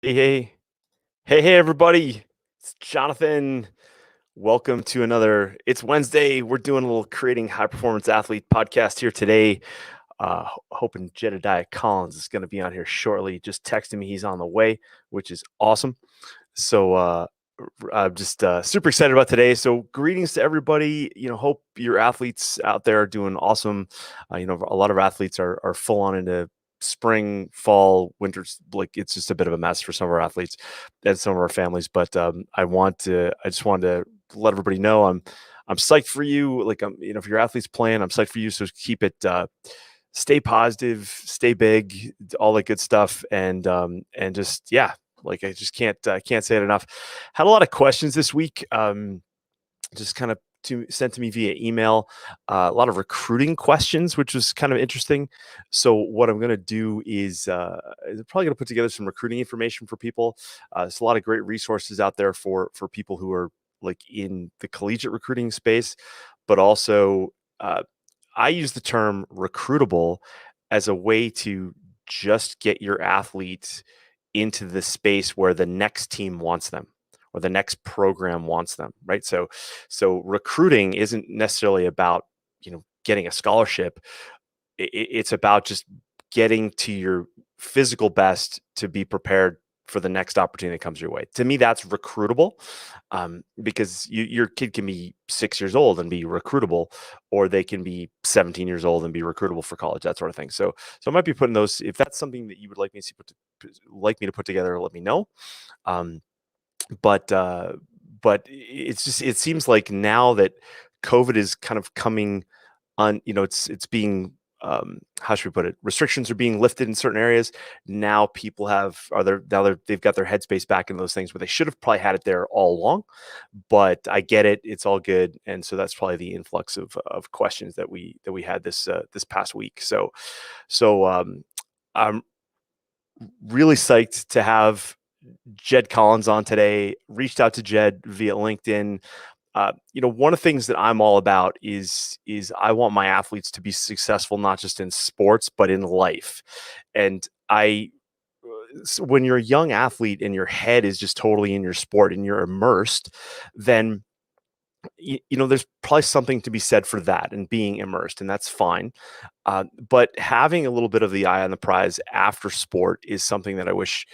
Hey, everybody. It's Jonathan. Welcome to another. It's Wednesday. We're doing a little creating high performance athlete podcast here today. Hoping Jedidiah Collins is going to be on here shortly. Just texting me he's on the way, which is awesome. So I'm just super excited about today. So greetings to everybody. Hope your athletes out there are doing awesome. A lot of athletes are full on into spring, fall, winter. Like it's just a bit of a mess for some of our athletes and some of our families. But I just wanted to let everybody know I'm psyched for you. Like if your athlete's playing, I'm psyched for you. So keep it. Stay positive, stay big, all that good stuff, and just like I just can't say it enough. Had a lot of questions this week, just kind of sent to me via email. A lot of recruiting questions, which was kind of interesting. So what I'm going to do is probably going to put together some recruiting information for people. There's a lot of great resources out there for people who are like in the collegiate recruiting space, but also I use the term recruitable as a way to just get your athletes into the space where the next team wants them or the next program wants them, right? So recruiting isn't necessarily about, getting a scholarship. It's about just getting to your physical best to be prepared for the next opportunity that comes your way. To me, that's recruitable, because your kid can be 6 years old and be recruitable, or they can be 17 years old and be recruitable for college, that sort of thing. So I might be putting those. If that's something that you would like me to put together, let me know. Um, but it seems like now that COVID is kind of coming on, it's being, how should we put it? Restrictions are being lifted in certain areas. Now people they've got their headspace back in those things, but they should have probably had it there all along. But I get it; it's all good, and so that's probably the influx of questions that we had this past week. So I'm really psyched to have Jed Collins on today. Reached out to Jed via LinkedIn. One of the things that I'm all about is I want my athletes to be successful, not just in sports, but in life. And when you're a young athlete and your head is just totally in your sport and you're immersed, then there's probably something to be said for that and being immersed, and that's fine. But having a little bit of the eye on the prize after sport is something that I wish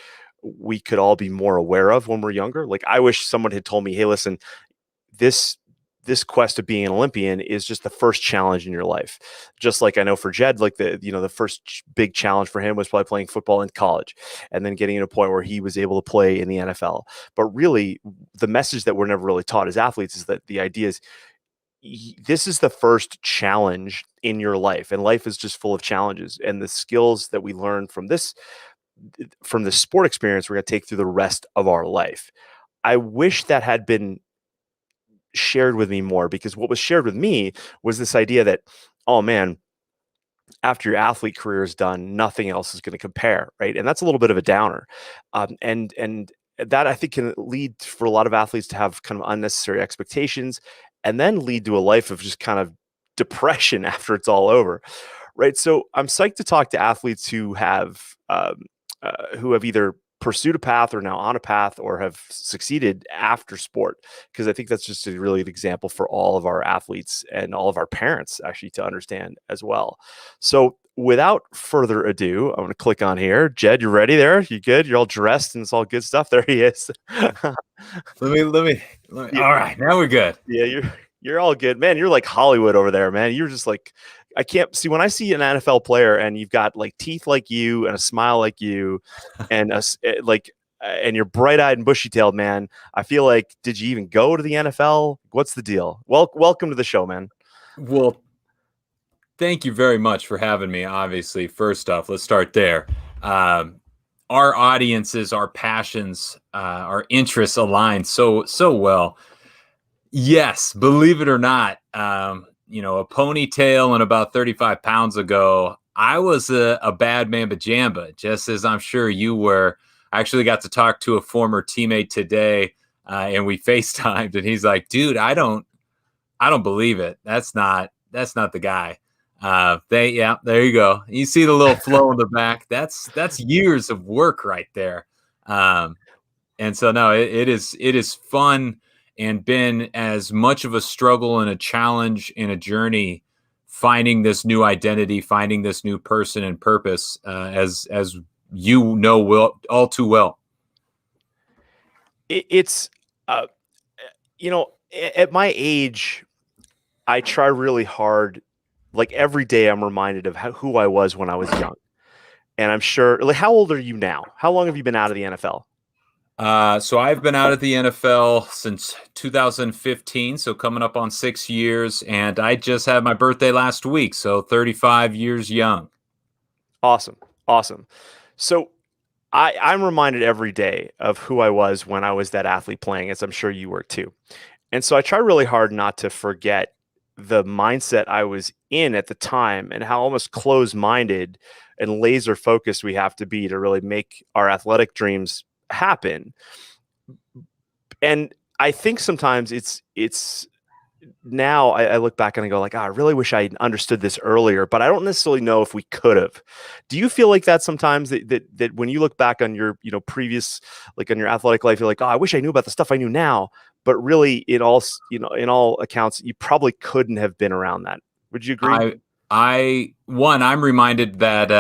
we could all be more aware of when we're younger. Like I wish someone had told me, "Hey, listen, this quest of being an Olympian is just the first challenge in your life." Just like I know for Jed, like the first big challenge for him was probably playing football in college and then getting to a point where he was able to play in the NFL. But really, the message that we're never really taught as athletes is that the idea is this is the first challenge in your life, and life is just full of challenges, and the skills that we learn from this sport experience we're going to take through the rest of our life. I wish that had been shared with me more, because what was shared with me was this idea that, oh man, after your athlete career is done, nothing else is going to compare, right? And that's a little bit of a downer, and that I think can lead for a lot of athletes to have kind of unnecessary expectations, and then lead to a life of just kind of depression after it's all over, right? So I'm psyched to talk to athletes who have either pursued a path or now on a path or have succeeded after sport, because I think that's just a really good example for all of our athletes and all of our parents actually to understand as well. So without further ado, I'm going to click on here. Jed, you ready there? You good? You're all dressed and it's all good stuff. There he is. Let me. Yeah, All right, now we're good. yeah, you're all good, man. You're like Hollywood over there, man. You're just like, I can't see when I see an NFL player and you've got like teeth like you and a smile like you, and and you're bright eyed and bushy tailed, man. I feel like, did you even go to the NFL? What's the deal? Welcome to the show, man. Well, thank you very much for having me. Obviously, first off, let's start there. Um, our audiences, our passions, our interests align so well. Yes, believe it or not, a ponytail and about 35 pounds ago, I was a bad mamba jamba, just as I'm sure you were. I actually got to talk to a former teammate today, and we FaceTimed, and he's like, "Dude, I don't believe it. That's not the guy." There you go. You see the little flow in the back. That's years of work right there. Um, and so no, it is fun and been as much of a struggle and a challenge and a journey finding this new identity, finding this new person and purpose, as you know all too well. It's uh, at my age, I try really hard. Like every day, I'm reminded of who I was when I was young. And I'm sure, like, how old are you now? How long have you been out of the NFL? So I've been out of the NFL since 2015, so coming up on 6 years, and I just had my birthday last week, so 35 years young. Awesome. Awesome. So I'm reminded every day of who I was when I was that athlete playing, as I'm sure you were too. And so I try really hard not to forget the mindset I was in at the time and how almost closed minded and laser focused we have to be to really make our athletic dreams happen. And I think sometimes it's now I look back and I go like, oh, I really wish I understood this earlier, but I don't necessarily know if we could have. Do you feel like that sometimes that when you look back on your, previous, like on your athletic life, you're like, oh, I wish I knew about the stuff I knew now, but really in all accounts, you probably couldn't have been around that. Would you agree? I'm reminded that,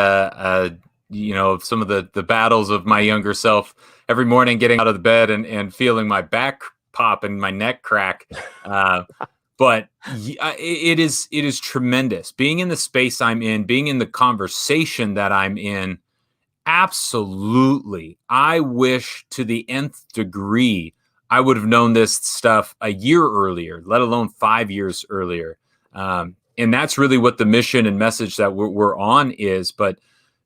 some of the battles of my younger self every morning, getting out of the bed and feeling my back pop and my neck crack. But it is tremendous being in the space I'm in, being in the conversation that I'm in. Absolutely. I wish to the nth degree I would have known this stuff a year earlier, let alone 5 years earlier. And that's really what the mission and message that we're on is. But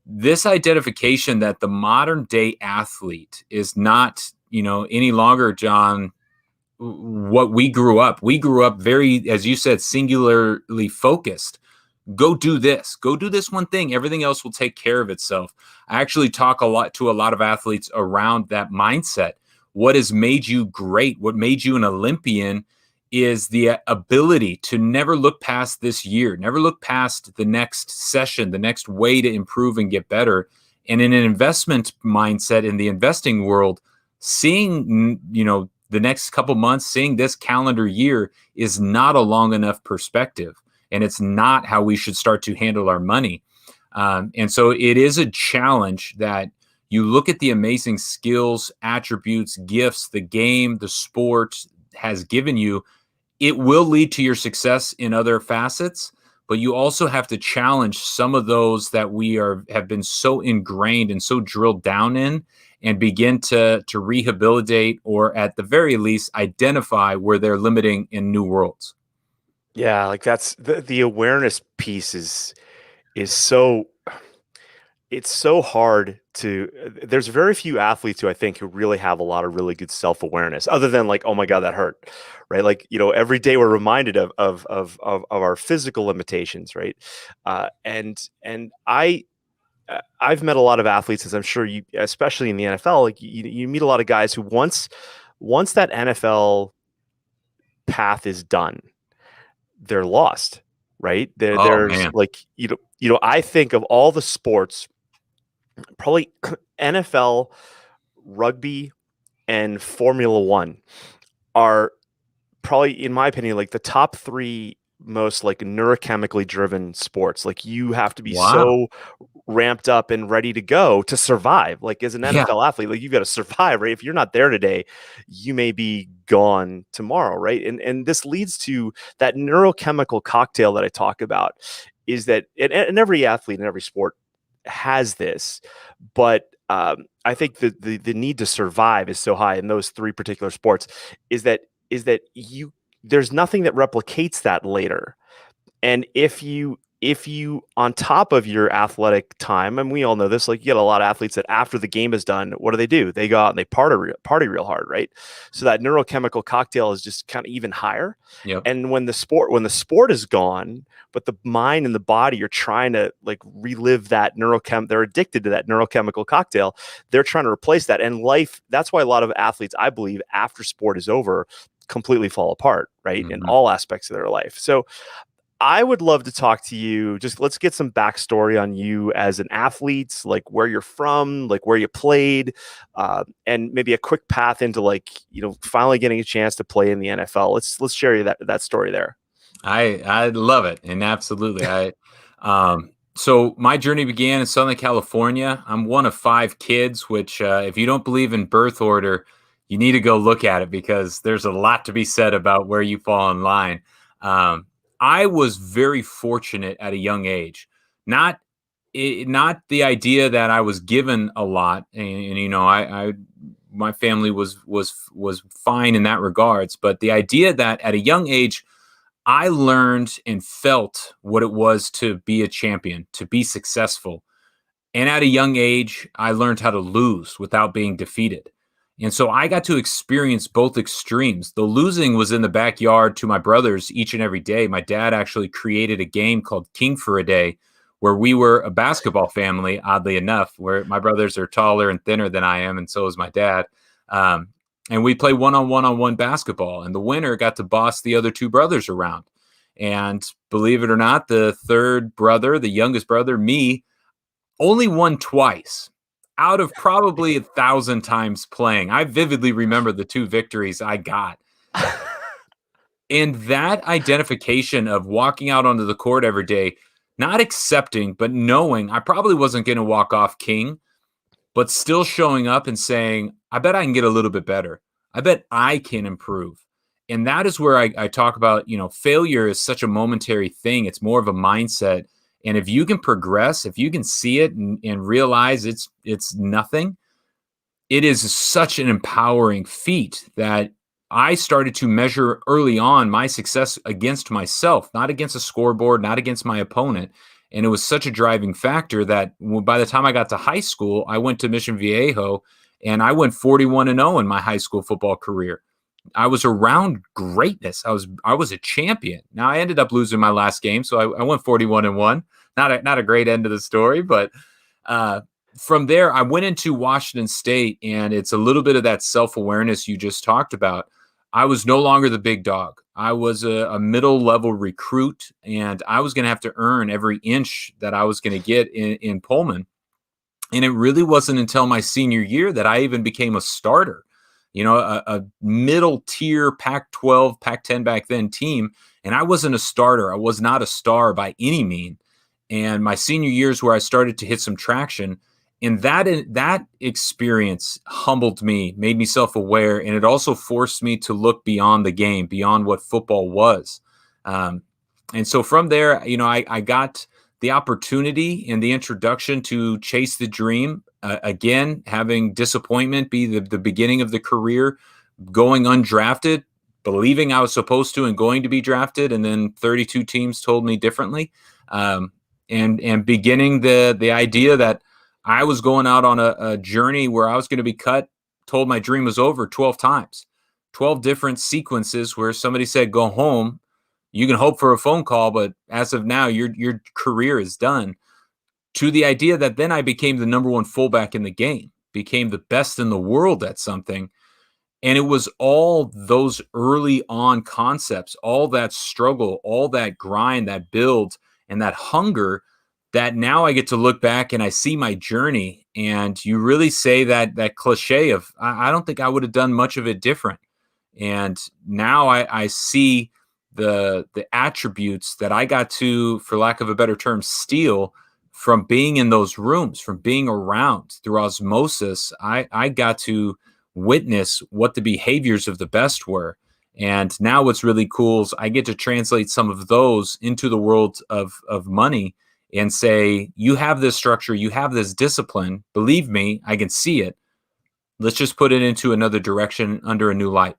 this identification that the modern day athlete is not, any longer, John, what we grew up. We grew up very, as you said, singularly focused. Go do this. Go do this one thing. Everything else will take care of itself. I actually talk a lot to a lot of athletes around that mindset. What has made you great? What made you an Olympian is the ability to never look past this year, never look past the next session, the next way to improve and get better. And in an investment mindset in the investing world, seeing, the next couple months, seeing this calendar year is not a long enough perspective. And it's not how we should start to handle our money. And so it is a challenge that you look at the amazing skills, attributes, gifts, the game, the sport has given you. It will lead to your success in other facets, but you also have to challenge some of those that have been so ingrained and so drilled down in, and begin to rehabilitate, or at the very least identify where they're limiting in new worlds. Yeah, like that's the awareness piece is so it's so hard to there's very few athletes who I think who really have a lot of really good self-awareness other than like, oh my God, that hurt. Right. Like, every day we're reminded of our physical limitations, right? And I've met a lot of athletes, as I'm sure you, especially in the NFL, like you meet a lot of guys who once that NFL path is done, they're lost, right? Oh There's man. like, I think of all the sports, probably NFL, rugby, and Formula One are probably, in my opinion, like the top three most like neurochemically driven sports. Like you have to be Wow. so ramped up and ready to go to survive. Like as an Yeah. NFL athlete, like you've got to survive, right? If you're not there today, you may be gone tomorrow, right? And this leads to that neurochemical cocktail that I talk about. Is that and every athlete in every sport has this, but I think the need to survive is so high in those three particular sports. Is that you there's nothing that replicates that later. And if you on top of your athletic time, and we all know this, like you get a lot of athletes that after the game is done, what do? They go out and they party real hard, right? So that neurochemical cocktail is just kind of even higher. Yep. And when the sport is gone, but the mind and the body are trying to like relive that they're addicted to that neurochemical cocktail. They're trying to replace that. And life, that's why a lot of athletes, I believe, after sport is over, completely fall apart, right? In Mhm. all aspects of their life. So I would love to talk to you. Just let's get some backstory on you as an athlete, like where you're from, like where you played, and maybe a quick path into like finally getting a chance to play in the NFL. Let's share that story there. I love it, and absolutely. So my journey began in Southern California. I'm one of 5 kids, which if you don't believe in birth order, you need to go look at it because there's a lot to be said about where you fall in line. Um, I was very fortunate at a young age. Not not the idea that I was given a lot, and I my family was fine in that regards, but the idea that at a young age I learned and felt what it was to be a champion, to be successful. And at a young age, I learned how to lose without being defeated. And so I got to experience both extremes. The losing was in the backyard to my brothers each and every day. My dad actually created a game called King for a Day, where we were a basketball family, oddly enough, where my brothers are taller and thinner than I am, and so is my dad. Um, and we play one-on-one basketball, and the winner got to boss the other 2 brothers around. And believe it or not, the third brother, the youngest brother, me, only won twice out of probably 1,000 times playing. I vividly remember the 2 victories I got. And that identification of walking out onto the court every day, not accepting, but knowing I probably wasn't going to walk off king, but still showing up and saying, I bet I can get a little bit better. I bet I can improve. And that is where I talk about, failure is such a momentary thing. It's more of a mindset. And if you can progress, if you can see it and realize it's nothing, it is such an empowering feat that I started to measure early on my success against myself, not against a scoreboard, not against my opponent. And it was such a driving factor that by the time I got to high school, I went to Mission Viejo and I went 41-0 in my high school football career. I was around greatness. I was a champion. Now I ended up losing my last game, so I went 41-1. Not a great end of the story, but from there I went into Washington State, and it's a little bit of that self-awareness you just talked about. I was no longer the big dog. I was a middle-level recruit, and I was going to have to earn every inch that I was going to get in Pullman. And it really wasn't until my senior year that I even became a starter. A middle tier Pac-12, Pac-10 back then team. And I wasn't a starter. I was not a star by any mean. And my senior years where I started to hit some traction, and that experience humbled me, made me self-aware, and it also forced me to look beyond the game, beyond what football was. And so from there, I got the opportunity and the introduction to chase the dream. Again, having disappointment be the beginning of the career, going undrafted, believing I was supposed to and going to be drafted, and then 32 teams told me differently, and beginning the idea that I was going out on a journey where I was going to be cut, told my dream was over 12 times, 12 different sequences where somebody said, go home. You can hope for a phone call, but as of now, your career is done. To the idea that then I became the number 1 fullback in the game, became the best in the world at something. And it was all those early on concepts, all that struggle, all that grind, that build, and that hunger that now I get to look back and I see my journey. And you really say that cliche of, I don't think I would have done much of it different. And now I see the attributes that I got to, for lack of a better term, steal from being in those rooms, from being around through osmosis. I got to witness what the behaviors of the best were. And now what's really cool is I get to translate some of those into the world of money and say, you have this structure, you have this discipline. Believe me, I can see it. Let's just put it into another direction under a new light.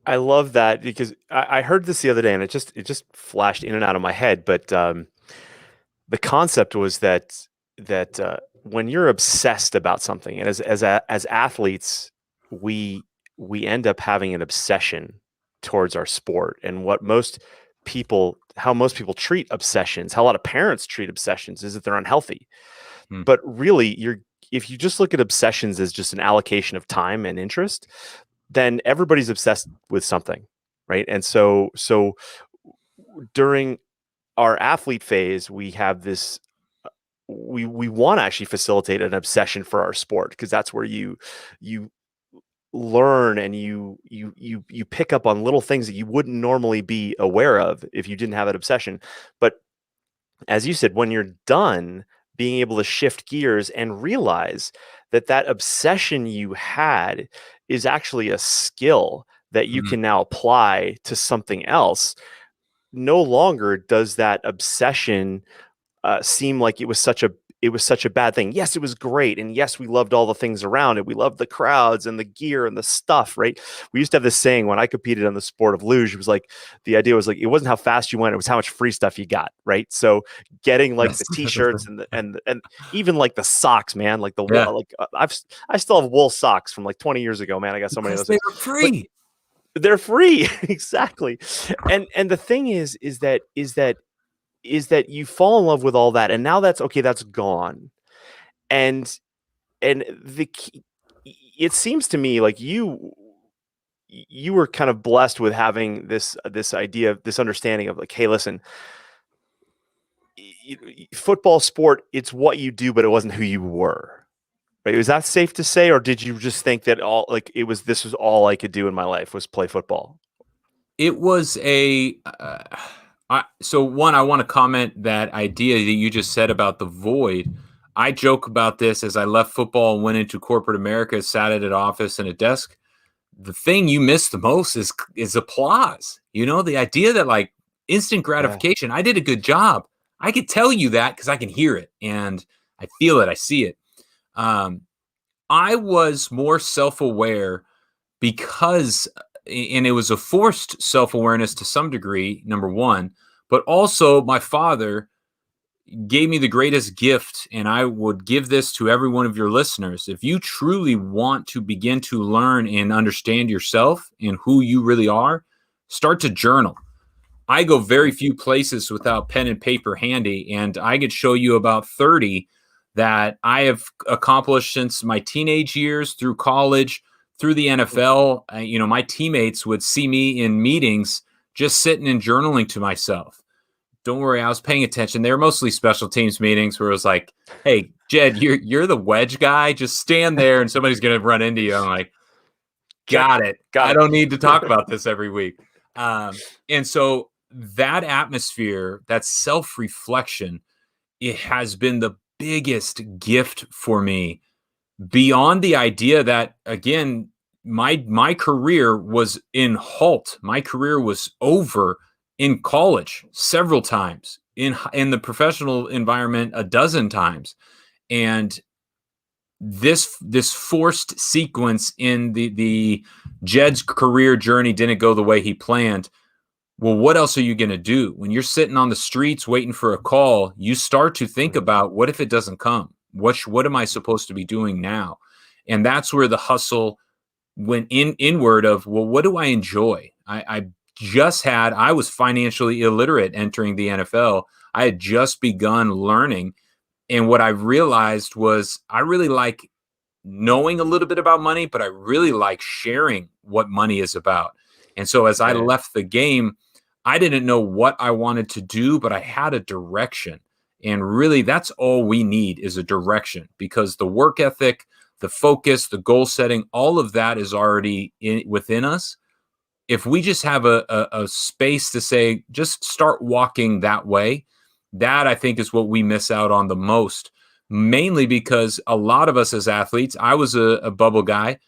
I love that because I heard this the other day and it just flashed in and out of my head. But the concept was that when you're obsessed about something, and as athletes, we end up having an obsession towards our sport, and how most people treat obsessions, how a lot of parents treat obsessions, is that they're unhealthy. But really, if you just look at obsessions as just an allocation of time and interest, then everybody's obsessed with something, right? And so during our athlete phase, we have this we want to actually facilitate an obsession for our sport, because that's where you learn and you pick up on little things that you wouldn't normally be aware of if you didn't have that obsession. But as you said, when you're done, being able to shift gears and realize that that obsession you had is actually a skill that you Mhm. can now apply to something else. No longer does that obsession seem like it was such a bad thing. Yes, it was great, and yes, we loved all the things around it. We loved the crowds and the gear and the stuff. Right? We used to have this saying when I competed on the sport of luge. It was like the idea was like it wasn't how fast you went; it was how much free stuff you got. Right? So getting like Yes. the t-shirts and even like the socks, man, like the Yeah, like I still have wool socks from like 20 years ago, man. I got so many of because those they things, were but free. they're free. Exactly. And the thing is that you fall in love with all that, and now that's okay, that's gone. And and the key, it seems to me like you were kind of blessed with having this idea, this understanding of like, hey, listen, football sport, it's what you do, but it wasn't who you were. Right? Is that safe to say, or did you just think that all like it was this was all I could do in my life was play football? It was a so one, I want to comment that idea that you just said about the void. I joke about this as I left football and went into corporate America, sat at an office and a desk. The thing you miss the most is applause. You know, the idea that like instant Yeah. gratification. I did a good job. I could tell you that because I can hear it and I feel it. I see it. Um, I was more self-aware because and it was a forced self-awareness to some degree, number one, but also my father gave me the greatest gift, and I would give this to every one of your listeners. If you truly want to begin to learn and understand yourself and who you really are, start to journal. I go very few places without pen and paper handy, and I could show you about 30 that I have accomplished since my teenage years, through college, through the NFL. My teammates would see me in meetings just sitting and journaling to myself. Don't worry, I was paying attention. They were mostly special teams meetings where it was like, "Hey, Jed, you're the wedge guy. Just stand there, and somebody's gonna run into you." I'm like, Check. got it. Got I it. don't need to talk about this every week. And so that atmosphere, that self reflection, it has been the biggest gift for me, beyond the idea that, again, my career was in halt. My career was over in college several times, in the professional environment a dozen times. And this forced sequence in the Jed's career journey didn't go the way he planned. Well, what else are you going to do when you're sitting on the streets waiting for a call? You start to think Mhm. about, what if it doesn't come? What am I supposed to be doing now? And that's where the hustle went inward of, well, what do I enjoy? I was financially illiterate entering the NFL. I had just begun learning, and what I realized was I really like knowing a little bit about money, but I really like sharing what money is about. And so as I Yeah. left the game, I didn't know what I wanted to do, but I had a direction. And really, that's all we need is a direction, because the work ethic, the focus, the goal setting, all of that is already within us. If we just have a space to say, just start walking that way, that I think is what we miss out on the most. Mainly because a lot of us as athletes, I was a bubble guy.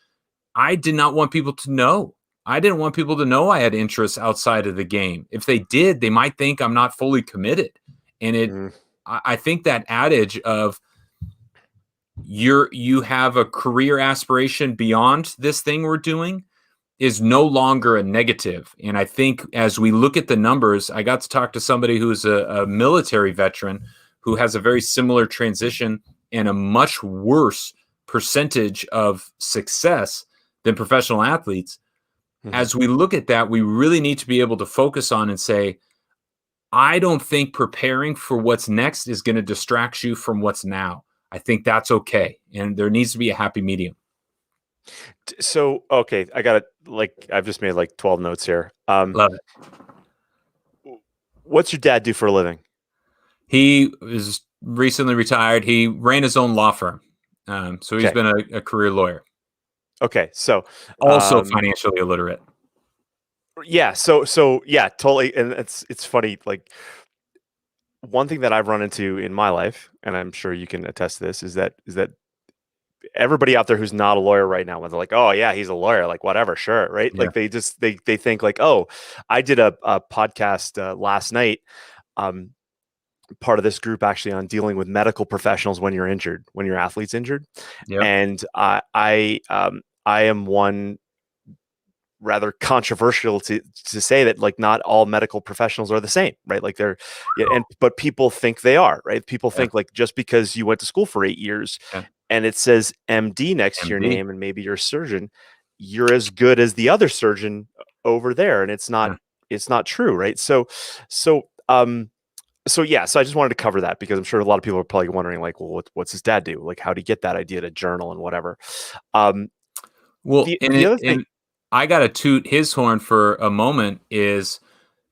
I did not want people to know. I didn't want people to know I had interests outside of the game. If they did, they might think I'm not fully committed. And Mm. I think that adage of you have a career aspiration beyond this thing we're doing is no longer a negative. And I think as we look at the numbers, I got to talk to somebody who's a military veteran who has a very similar transition and a much worse percentage of success than professional athletes. Mhm. As we look at that, we really need to be able to focus on and say, I don't think preparing for what's next is going to distract you from what's now. I think that's okay. And there needs to be a happy medium. So, okay, I got it. Like, I've just made like 12 notes here. Love it. What's your dad do for a living? He is recently retired. He ran his own law firm. So he's Okay. been a career lawyer, Okay. So, also financially illiterate. yeah. So yeah, totally. And it's funny. Like one thing that I've run into in my life, and I'm sure you can attest to this, is that everybody out there who's not a lawyer right now, when they're like, "Oh yeah, he's a lawyer," like whatever, sure, right? Yeah. Like they think like, "Oh, I did a podcast last night." Um, Part of this group actually on dealing with medical professionals when you're injured, when your athlete's injured, Yep. and I am one rather controversial to say that like not all medical professionals are the same, right? Like they're yeah, and but people think they are, right? People Yeah. think like just because you went to school for 8 years Yeah. and it says MD next to your MD. name and maybe you're a surgeon, you're as good as the other surgeon over there, and Yeah. it's not true, right? So yeah, so I just wanted to cover that because I'm sure a lot of people are probably wondering like, well, what's his dad do? Like, how did he get that idea to journal and whatever? Um, Well, the other thing, and I got to toot his horn for a moment is,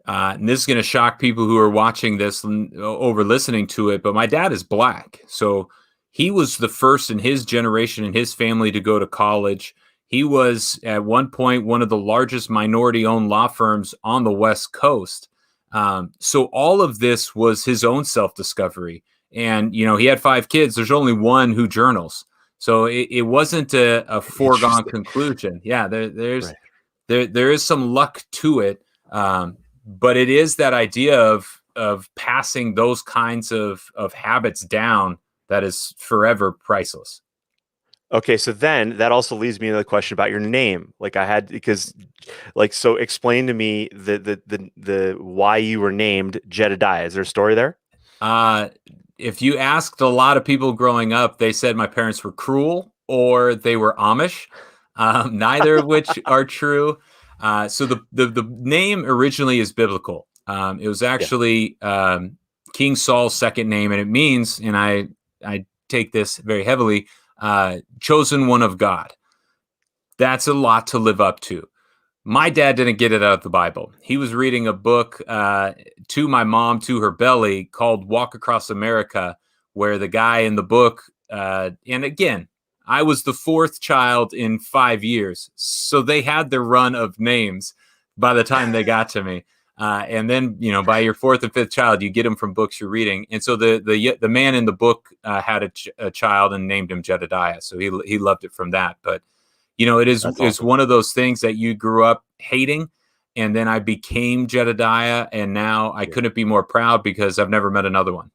and this is going to shock people who are watching this over listening to it, but my dad is black. So he was the first in his generation in his family to go to college. He was at one point one of the largest minority owned law firms on the West Coast. So all of this was his own self discovery. And, he had 5 kids. There's only one who journals. So it wasn't a foregone interesting, conclusion. Yeah, right? there is some luck to it, but it is that idea of passing those kinds of habits down that is forever priceless. Okay, so then that also leads me to the question about your name. Like I had because like so explain to me the why you were named Jedidiah. Is there a story there? Uh, if you asked a lot of people growing up, they said my parents were cruel or they were Amish, neither of which are true. So the name originally is biblical. It was Yeah. actually King Saul's second name, and it means, and I take this very heavily, chosen one of God. That's a lot to live up to. My dad didn't get it out of the Bible. He was reading a book to my mom, to her belly, called Walk Across America, where the guy in the book, and again, I was the 4th child in 5 years. So they had their run of names by the time they got to me. And then, by your 4th and 5th child, you get them from books you're reading. And so the man in the book had a child and named him Jedidiah. So he loved it from that. But it That's is awesome. one of those things that you grew up hating, and then I became Jedidiah, and now I Yeah. couldn't be more proud because I've never met another one.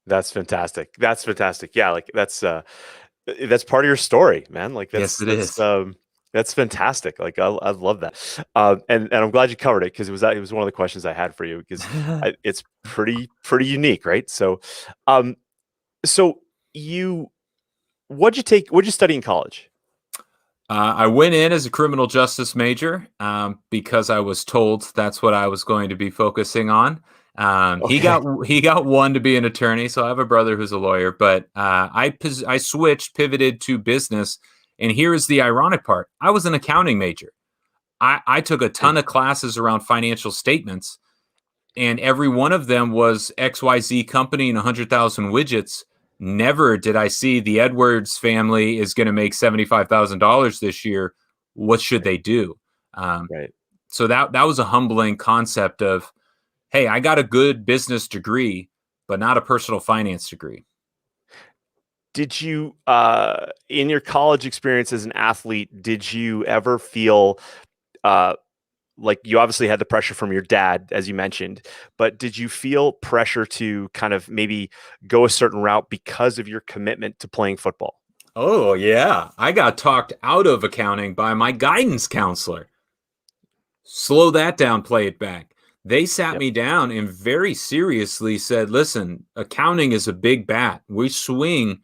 That's fantastic. That's fantastic. Yeah, like that's part of your story, man. Like Yes, it is. that's fantastic. Like I love that. And I'm glad you covered it because it was one of the questions I had for you because it's pretty unique, right? Um, so you what'd you study in college? I went in as a criminal justice major because I was told that's what I was going to be focusing on. Okay. He got one to be an attorney, so I have a brother who's a lawyer. But I switched, pivoted to business, and here is the ironic part: I was an accounting major. I took a Hmm. ton of classes around financial statements, and every one of them was XYZ company and 100,000 widgets. Never did I see the Edwards family is going to make $75,000 this year. What should Right. they do? Um, Right. so that was a humbling concept of, hey, I got a good business degree, but not a personal finance degree. Did you in your college experience as an athlete, did you ever feel uh like you obviously had the pressure from your dad, as you mentioned, but did you feel pressure to kind of maybe go a certain route because of your commitment to playing football? Oh, yeah. I got talked out of accounting by my guidance counselor. Slow that down, play it back. They sat Yep. me down and very seriously said, listen, accounting is a big bat. We swing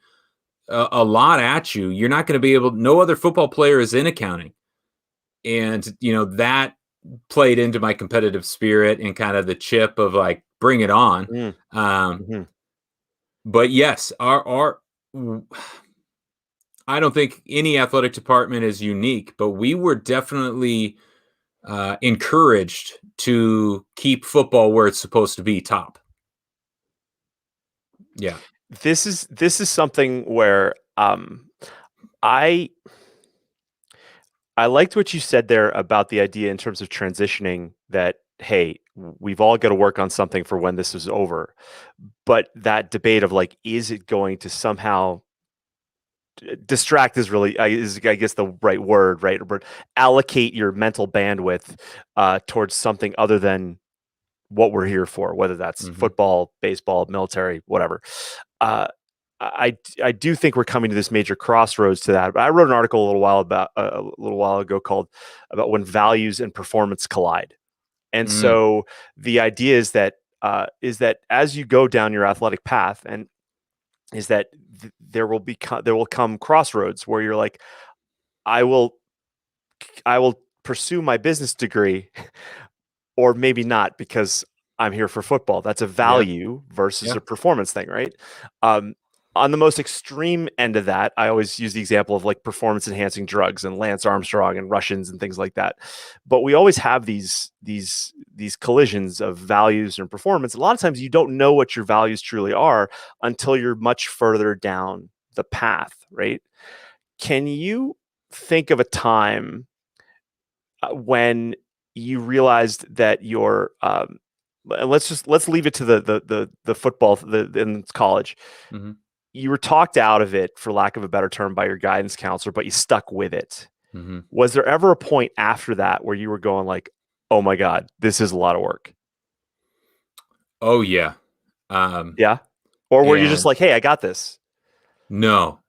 a lot at you. You're not going to be able, no other football player is in accounting. And, that played into my competitive spirit and kind of the chip of like, bring it on. Mm, Um, mhm. but yes, I don't think any athletic department is unique, but we were definitely encouraged to keep football where it's supposed to be, top. Yeah. This is something where I liked what you said there about the idea in terms of transitioning, that, hey, we've all got to work on something for when this is over. But that debate of, like, is it going to somehow distract is really, is, I guess, the right word, right? But allocate your mental bandwidth towards something other than what we're here for, whether that's football, baseball, military, whatever. I do think we're coming to this major crossroads to that. I wrote an article a little while ago called about when values and performance collide. And so the idea is that as you go down your athletic path, and is that there will come crossroads where you're like, I will pursue my business degree, or maybe not, because I'm here for football. That's a value versus a performance thing, right? On the most extreme end of that, I always use the example of, like, performance enhancing drugs and Lance Armstrong and Russians and things like that. But we always have these collisions of values and performance. A lot of times you don't know what your values truly are until you're much further down the path, right? Can you think of a time when you realized that your let's leave it to the football in college. You were talked out of it, for lack of a better term, by your guidance counselor, but you stuck with it. Was there ever a point after that where you were going like, oh my God, this is a lot of work? Oh yeah. Yeah. Or were you just like, hey, I got this? No.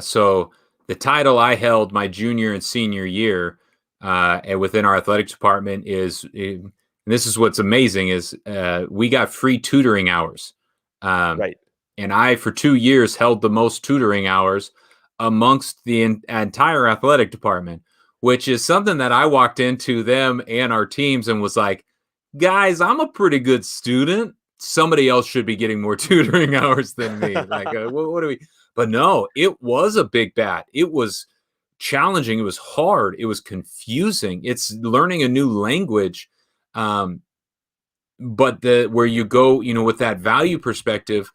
So the title I held my junior and senior year and within our athletics department is, and this is what's amazing, is we got free tutoring hours. Right. And I, for 2 years, held the most tutoring hours amongst the entire athletic department, which is something that I walked into them and our teams and was like, guys, I'm a pretty good student. Somebody else should be getting more tutoring hours than me. Like, what do we? But no, it was a big bat. It was challenging. It was hard. It was confusing. It's learning a new language. But where you go, with that value perspective,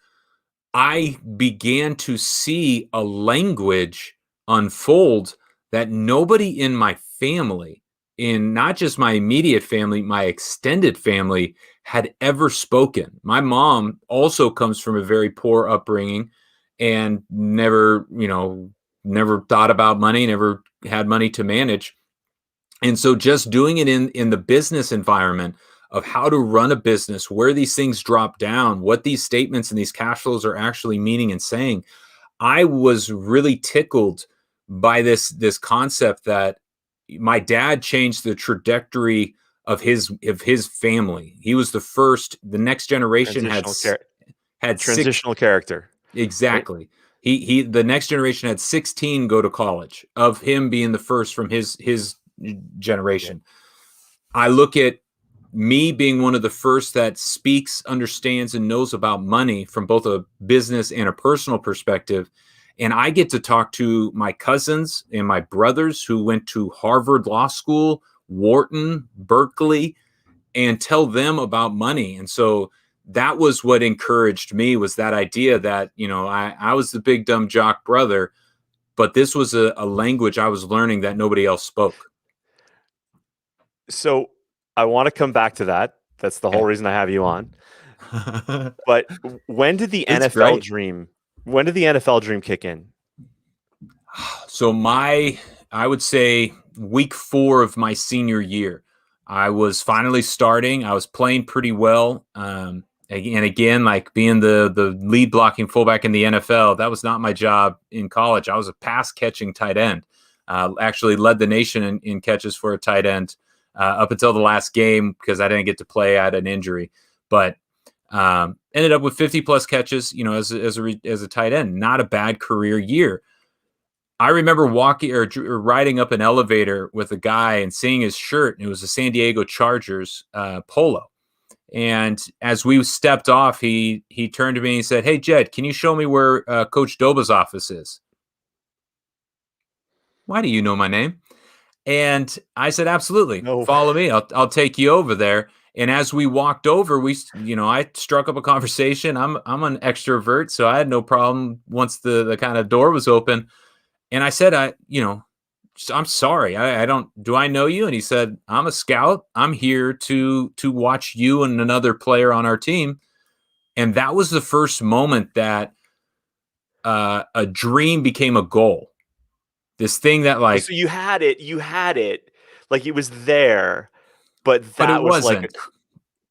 I began to see a language unfold that nobody in my family, in not just my immediate family, my extended family, had ever spoken. My mom also comes from a very poor upbringing and never thought about money, never had money to manage. And so just doing it in the business environment of how to run a business, where these things drop down, what these statements and these cash flows are actually meaning and saying, I was really tickled by this concept that my dad changed the trajectory of his family. He was the first. The next generation had transitional character. Exactly. Right? The next generation had 16 go to college, of him being the first from his generation. Yeah. I look at me being one of the first that speaks, understands, and knows about money from both a business and a personal perspective. And I get to talk to my cousins and my brothers who went to Harvard Law School, Wharton, Berkeley, and tell them about money. And so that was what encouraged me, was that idea that, I was the big dumb jock brother, but this was a language I was learning that nobody else spoke. So I want to come back to that. That's the whole reason I have you on. But when did the NFL dream kick in? So I would say week 4 of my senior year, I was finally starting. I was playing pretty well. And again, like being the lead blocking fullback in the NFL, that was not my job in college. I was a pass catching tight end. Actually led the nation in catches for a tight end up until the last game, because I didn't get to play. I had an injury, but ended up with 50 plus catches, as a tight end. Not a bad career year. I remember walking or riding up an elevator with a guy and seeing his shirt, and it was a San Diego Chargers polo. And as we stepped off, he turned to me and he said, "Hey, Jed, can you show me where Coach Doba's office is?" "Why do you know my name?" And I said, absolutely, No. follow me. I'll take you over there. And as we walked over, I struck up a conversation. I'm an extrovert, so I had no problem once the kind of door was open. And I said, I'm sorry. I don't, do I know you? And he said, I'm a scout. I'm here to watch you and another player on our team. And that was the first moment that a dream became a goal. This thing that Oh, so you had it, like it was there, but but it that was like wasn't.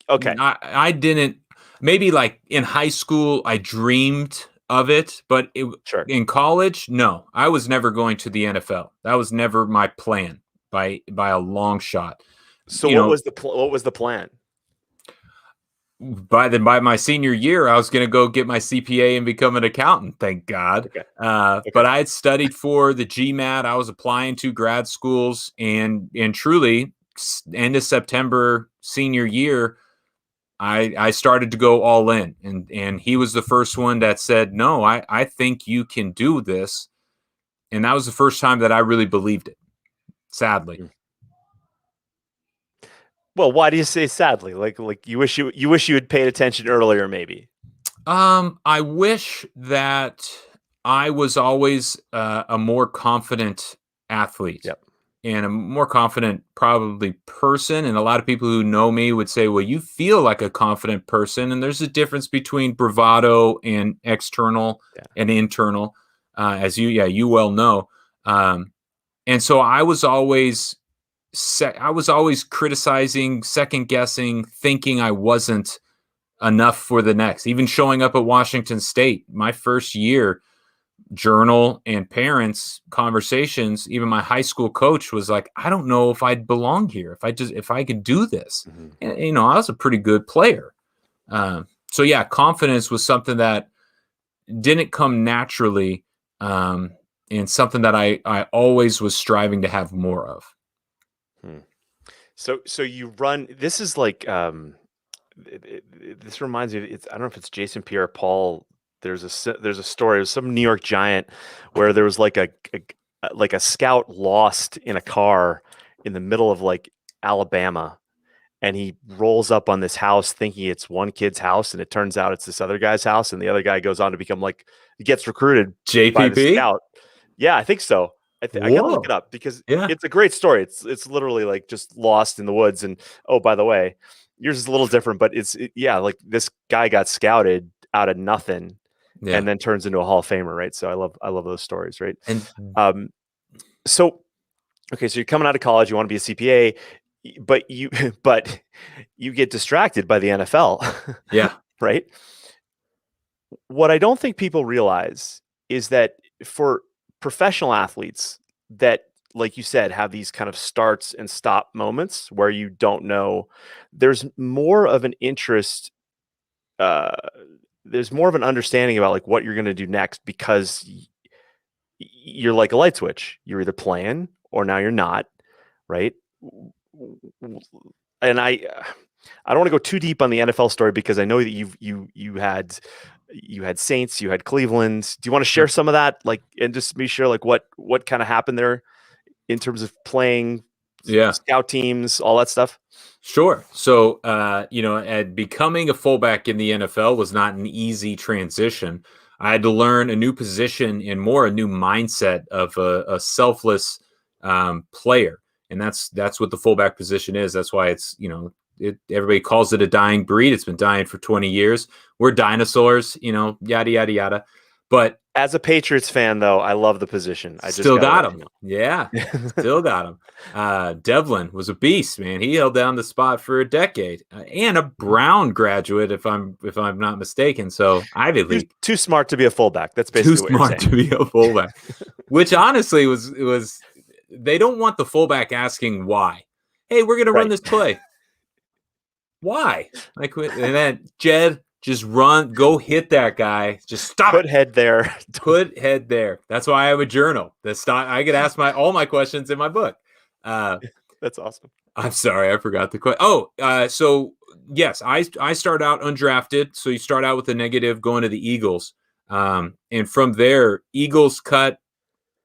okay. I didn't, maybe like in high school, I dreamed of it, but Sure. in college, no, I was never going to the NFL. That was never my plan by a long shot. So what was the plan? By my senior year, I was going to go get my CPA and become an accountant. Thank God. Okay. But I had studied for the GMAT. I was applying to grad schools, and truly, end of September senior year, I started to go all in, and he was the first one that said, "No, I think you can do this," and that was the first time that I really believed it. Sadly. Well, why do you say sadly? Like you wish you had paid attention earlier, maybe. I wish that I was always a more confident athlete. Yep. And a more confident, probably, person. And a lot of people who know me would say, well, you feel like a confident person. And there's a difference between bravado and external and internal, as you well know. And so I was always criticizing, second guessing, thinking I wasn't enough for the next. Even showing up at Washington State, my first year, journal and parents conversations, even my high school coach was like, I don't know if I'd belong here, if I could do this. And I was a pretty good player. So yeah, confidence was something that didn't come naturally, and something that I always was striving to have more of. So you run. This is like this reminds me. I don't know if it's Jason Pierre-Paul. There's a story of some New York Giant where there was like a scout lost in a car in the middle of like Alabama, and he rolls up on this house thinking it's one kid's house, and it turns out it's this other guy's house, and the other guy goes on to become he gets recruited by the JPP? scout. Yeah, I think so. I gotta look it up because it's a great story. It's literally like just lost in the woods, and oh, by the way, yours is a little different, but like this guy got scouted out of nothing. Yeah. And then turns into a Hall of Famer, right? So I love those stories, right? And so you're coming out of college, you want to be a CPA, but you get distracted by the NFL. Yeah. Right? What I don't think people realize is that for professional athletes that, like you said, have these kind of starts and stop moments where you don't know, there's more of an interest, there's more of an understanding about like what you're going to do next, because you're like a light switch. You're either playing or now you're not, right? And I don't want to go too deep on the NFL story because I know that you had Saints, you had Cleveland. Do you want to share some of that, like, and just be sure like what kind of happened there in terms of playing, scout teams, all that stuff? Sure. So, becoming a fullback in the NFL was not an easy transition. I had to learn a new position and a new mindset of a selfless player. And that's what the fullback position is. That's why it's, everybody calls it a dying breed. It's been dying for 20 years. We're dinosaurs, yada, yada, yada. But as a Patriots fan, though, I love the position. I still got him. Yeah, still got him. Devlin was a beast, man. He held down the spot for a decade, and a Brown graduate, if I'm not mistaken. So Ivy League. Too smart to be a fullback. That's basically what you're saying. Too smart to be a fullback, which honestly was. They don't want the fullback asking why. Hey, we're gonna run this play. Why? And then Jed. Just run, go hit that guy. Just stop. Put head there. Put head there. That's why I have a journal. I could ask all my questions in my book. That's awesome. I'm sorry, I forgot the question. So yes, I start out undrafted. So you start out with a negative going to the Eagles. And from there, Eagles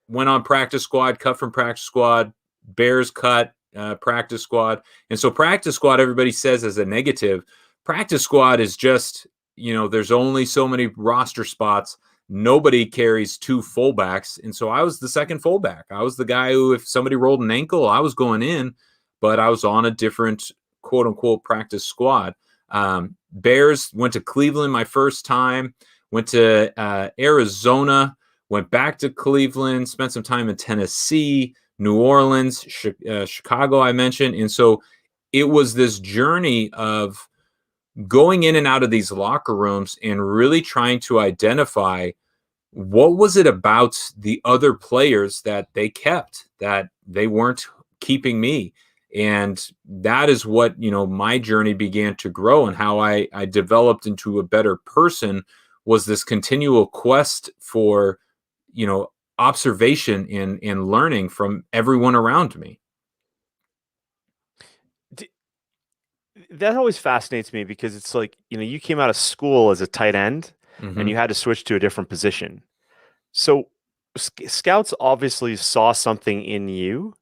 went on practice squad, cut from practice squad, Bears cut, practice squad. And so practice squad, everybody says as a negative. Practice squad is just, there's only so many roster spots. Nobody carries two fullbacks. And so I was the second fullback. I was the guy who, if somebody rolled an ankle, I was going in, but I was on a different quote unquote practice squad. Bears, went to Cleveland my first time, went to Arizona, went back to Cleveland, spent some time in Tennessee, New Orleans, Chicago, I mentioned. And so it was this journey of going in and out of these locker rooms and really trying to identify what was it about the other players that they kept, that they weren't keeping me. And that is what, my journey began to grow, and how I developed into a better person was this continual quest for, observation and learning from everyone around me. That always fascinates me, because it's like, you came out of school as a tight end and you had to switch to a different position. So scouts obviously saw something in you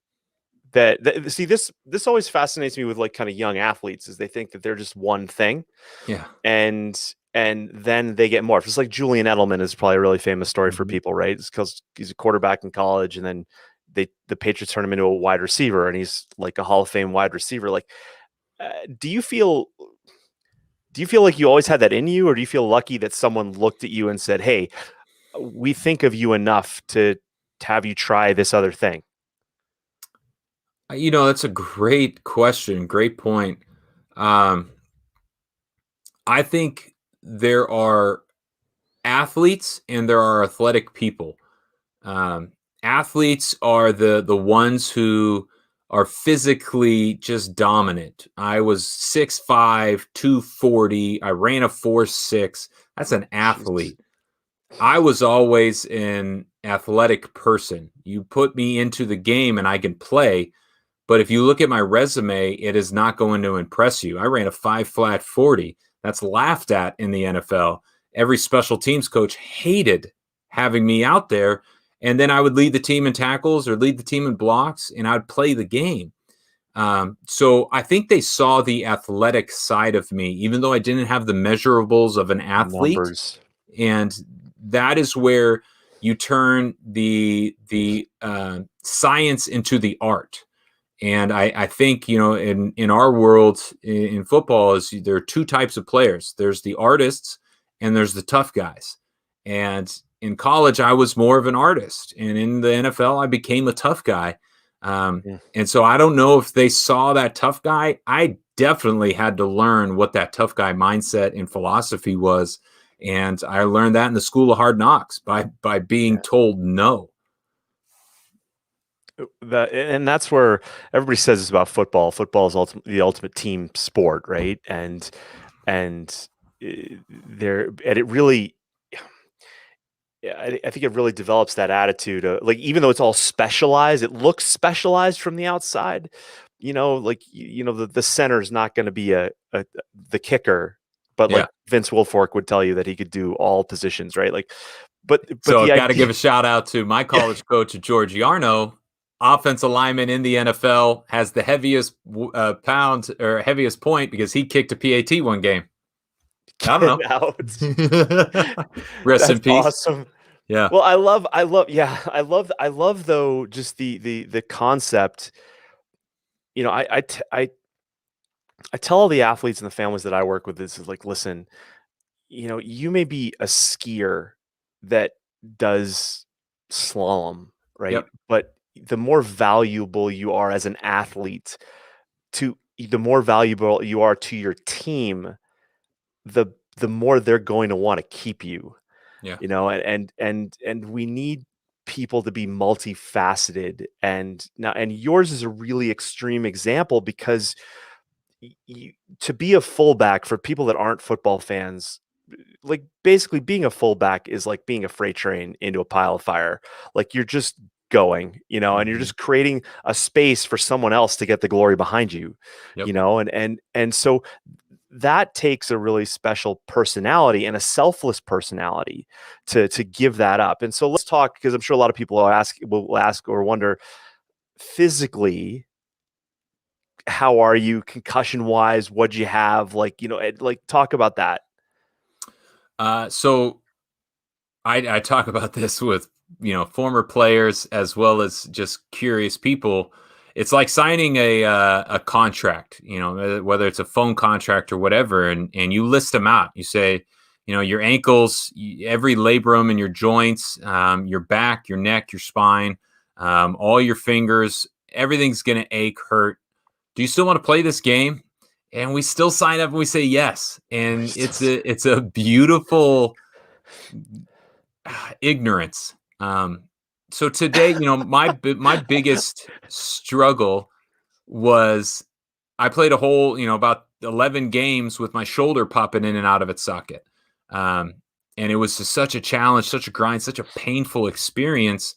see, this always fascinates me with like kind of young athletes, is they think that they're just one thing. Yeah. And then they get morphed. It's like Julian Edelman is probably a really famous story for people, right? It's because he's a quarterback in college, and then the Patriots turn him into a wide receiver, and he's like a Hall of Fame wide receiver. Like, do you feel like you always had that in you, or do you feel lucky that someone looked at you and said, "Hey, we think of you enough to have you try this other thing"? That's a great question. Great point. I think there are athletes and there are athletic people. Athletes are the ones who are physically just dominant. I was 6'5", 240. I ran a 4.6. That's an athlete. I was always an athletic person. You put me into the game and I can play. But if you look at my resume, it is not going to impress you. I ran a 5 40. That's laughed at in the NFL. Every special teams coach hated having me out there. And then I would lead the team in tackles or lead the team in blocks, and I'd play the game. So I think they saw the athletic side of me, even though I didn't have the measurables of an athlete. Numbers. And that is where you turn the science into the art. And I think, in our world, in football, there are two types of players. There's the artists and there's the tough guys. And in college, I was more of an artist. And in the NFL, I became a tough guy. And so I don't know if they saw that tough guy. I definitely had to learn what that tough guy mindset and philosophy was. And I learned that in the School of Hard Knocks by being told no. And that's where everybody says this about football. Football is the ultimate team sport, right? And it really, I think it really develops that attitude of, like, even though it's all specialized, it looks specialized from the outside. The center is not going to be the kicker, but like Vince Wilfork would tell you that he could do all positions, right? Like, but so I've got to give a shout out to my college coach, George Yarno. Offensive lineman in the NFL, has the heaviest pound or heaviest point because he kicked a PAT one game. I don't know. Rest in peace. Awesome. Yeah. Well, I love though, just the concept. I tell all the athletes and the families that I work with, this is like, listen, you may be a skier that does slalom, right? Yep. But the more valuable you are as an athlete, the more valuable you are to your team, the more they're going to want to keep you. Yeah. And we need people to be multifaceted. And yours is a really extreme example, because to be a fullback, for people that aren't football fans, like, basically being a fullback is like being a freight train into a pile of fire. Like, you're just going, and you're just creating a space for someone else to get the glory behind you. And so that takes a really special personality and a selfless personality to give that up. And so let's talk, because I'm sure a lot of people will ask or wonder, physically, how are you concussion wise? What'd you have? Like, like talk about that. So I talk about this with former players as well as just curious people. It's like signing a contract, whether it's a phone contract or whatever, and you list them out. You say, your ankles, every labrum in your joints, your back, your neck, your spine, all your fingers, everything's going to ache, hurt. Do you still want to play this game? And we still sign up and we say yes. And it's a beautiful ignorance. So today, my biggest struggle was I played a whole, about 11 games with my shoulder popping in and out of its socket. And it was just such a challenge, such a grind, such a painful experience.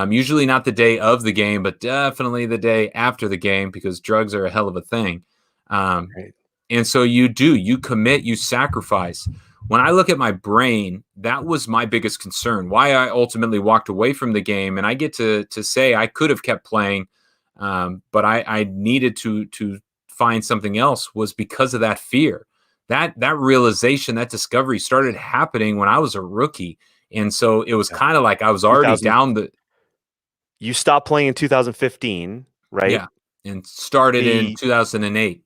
Usually not the day of the game, but definitely the day after the game, because drugs are a hell of a thing. Right. And so you commit, you sacrifice. When I look at my brain, that was my biggest concern, why I ultimately walked away from the game. And I get to say I could have kept playing, but I needed to find something else, was because of that fear. That realization, that discovery started happening when I was a rookie. And so it was kind of like I was already down the... You stopped playing in 2015, right? Yeah, and started in 2008.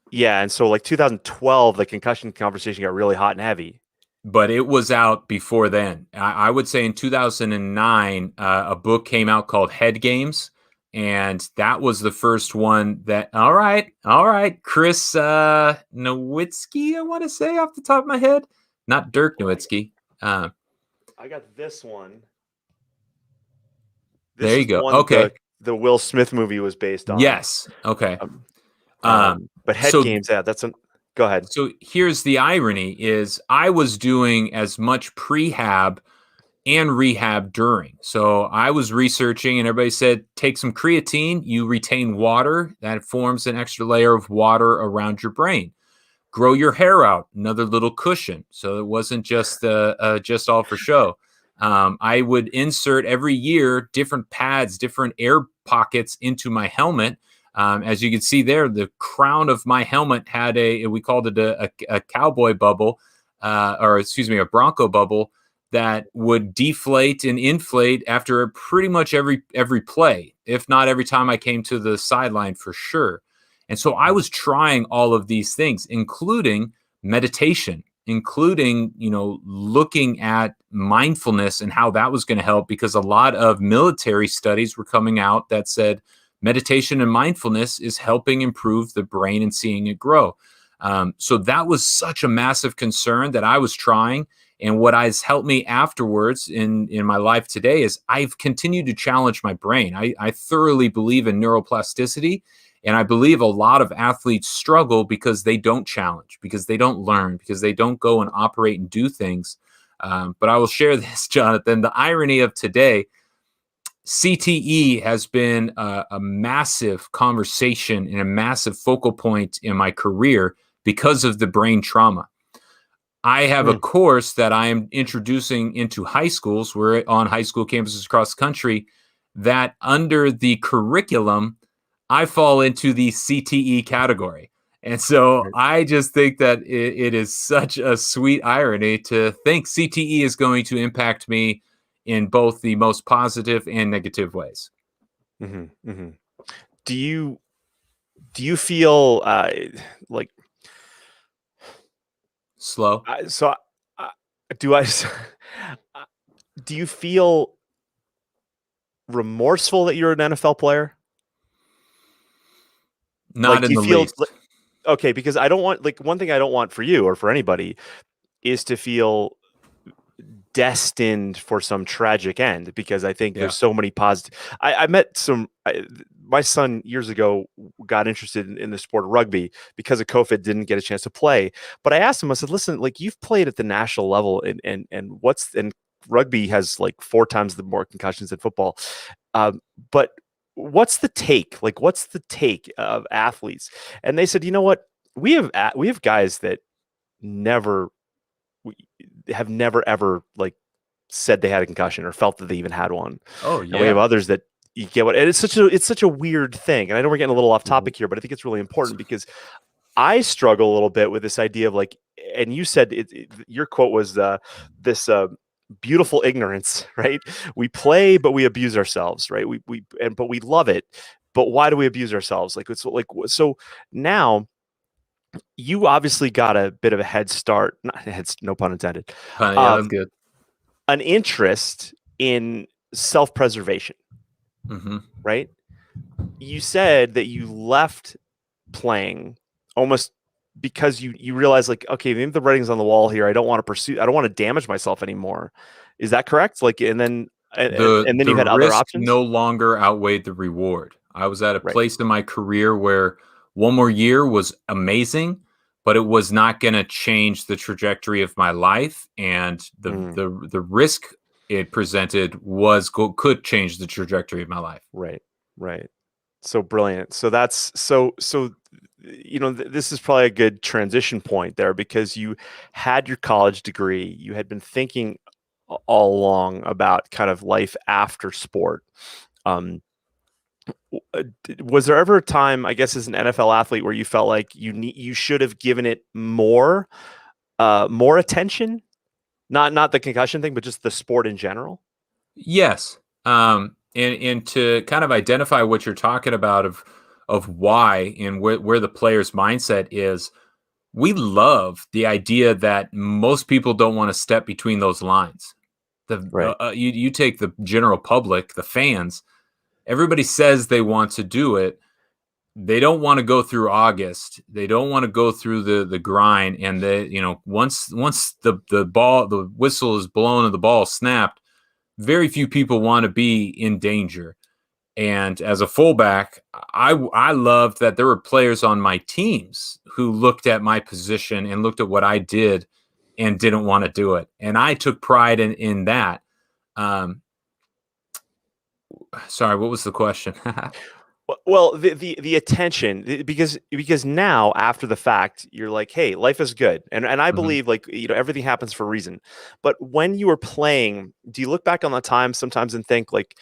Yeah, and so like 2012, the concussion conversation got really hot and heavy. But it was out before then. I would say in 2009, a book came out called Head Games, and that was the first one that, all right, Chris Nowitzki, I want to say off the top of my head, not Dirk Nowitzki. I got this one. There you go. Okay. The Will Smith movie was based on. Yes. Okay. But Head Games, yeah, go ahead. So here's the irony is I was doing as much prehab and rehab during. So I was researching and everybody said, take some creatine, you retain water, that forms an extra layer of water around your brain. Grow your hair out, another little cushion. So it wasn't just all for show. I would insert every year different pads, different air pockets into my helmet. As you can see there, the crown of my helmet had we called it a cowboy bubble, a Bronco bubble that would deflate and inflate after pretty much every play, if not every time I came to the sideline for sure. And so I was trying all of these things, including meditation, including, looking at mindfulness and how that was going to help, because a lot of military studies were coming out that said meditation and mindfulness is helping improve the brain and seeing it grow. So that was such a massive concern that I was trying. And what has helped me afterwards in my life today is I've continued to challenge my brain. I thoroughly believe in neuroplasticity. And I believe a lot of athletes struggle because they don't challenge, because they don't learn, because they don't go and operate and do things. But I will share this, Jonathan. The irony of today, CTE has been a massive conversation and a massive focal point in my career because of the brain trauma. I have a course that I am introducing into high schools. We're on high school campuses across the country, that under the curriculum, I fall into the CTE category. And so I just think that it is such a sweet irony to think CTE is going to impact me in both the most positive and negative ways. Mm-hmm, mm-hmm. Do you feel like slow? Do you feel remorseful that you're an NFL player? Not in the least. Okay, because I don't want, one thing I don't want for you or for anybody is to feel destined for some tragic end, because I think there's so many positive. I met my son years ago got interested in the sport of rugby because of COVID, didn't get a chance to play. But I asked him, I said, listen, you've played at the national level and rugby has 4 times the more concussions than football. But what's the take? What's the take of athletes? And they said, you know what? We have guys that have never ever said they had a concussion or felt that they even had one. Oh yeah. And we have others that You get what? And it's such a weird thing. And I know we're getting a little off Mhm. topic here, but I think it's really important because I struggle a little bit with this idea of like, and you said your quote was this beautiful ignorance, right? We play, but we abuse ourselves, right? But we love it. But why do we abuse ourselves? Like it's like so now you obviously got a bit of a head start, not head, no pun intended, Yeah, that's um, good. an interest in self-preservation, Hmm. right? You said that you left playing almost because you realize like, okay, maybe the writing's on the wall here. I don't want to damage myself anymore. Is that correct? Like, and then and then The you had other risk options, no longer outweighed the reward. I was at a right? place in my career where one more year was amazing, but it was not going to change the trajectory of my life, and Mm, the risk it presented could change the trajectory of my life. right, right. So brilliant. So that's so this is probably a good transition point there because you had your college degree. You had been thinking all along about kind of life after sport. Um, was there ever a time, I guess, as an NFL athlete, where you felt like you should have given it more attention? Not the concussion thing, but just the sport in general. Yes. And to kind of identify what you're talking about of why and where the player's mindset is, we love the idea that most people don't want to step between those lines. Right. You take the general public, the fans, everybody says they want to do it. They don't want to go through August. They don't want to go through the grind. And once the whistle is blown and the ball is snapped, very few people want to be in danger. And as a fullback, I loved that there were players on my teams who looked at my position and looked at what I did and didn't want to do it. And I took pride in that. Um, Sorry, what was the question? Well, the attention because now after the fact you're like, hey, life is good, and I Mhm. believe like everything happens for a reason. But when you were playing, do you look back on that time sometimes and think like,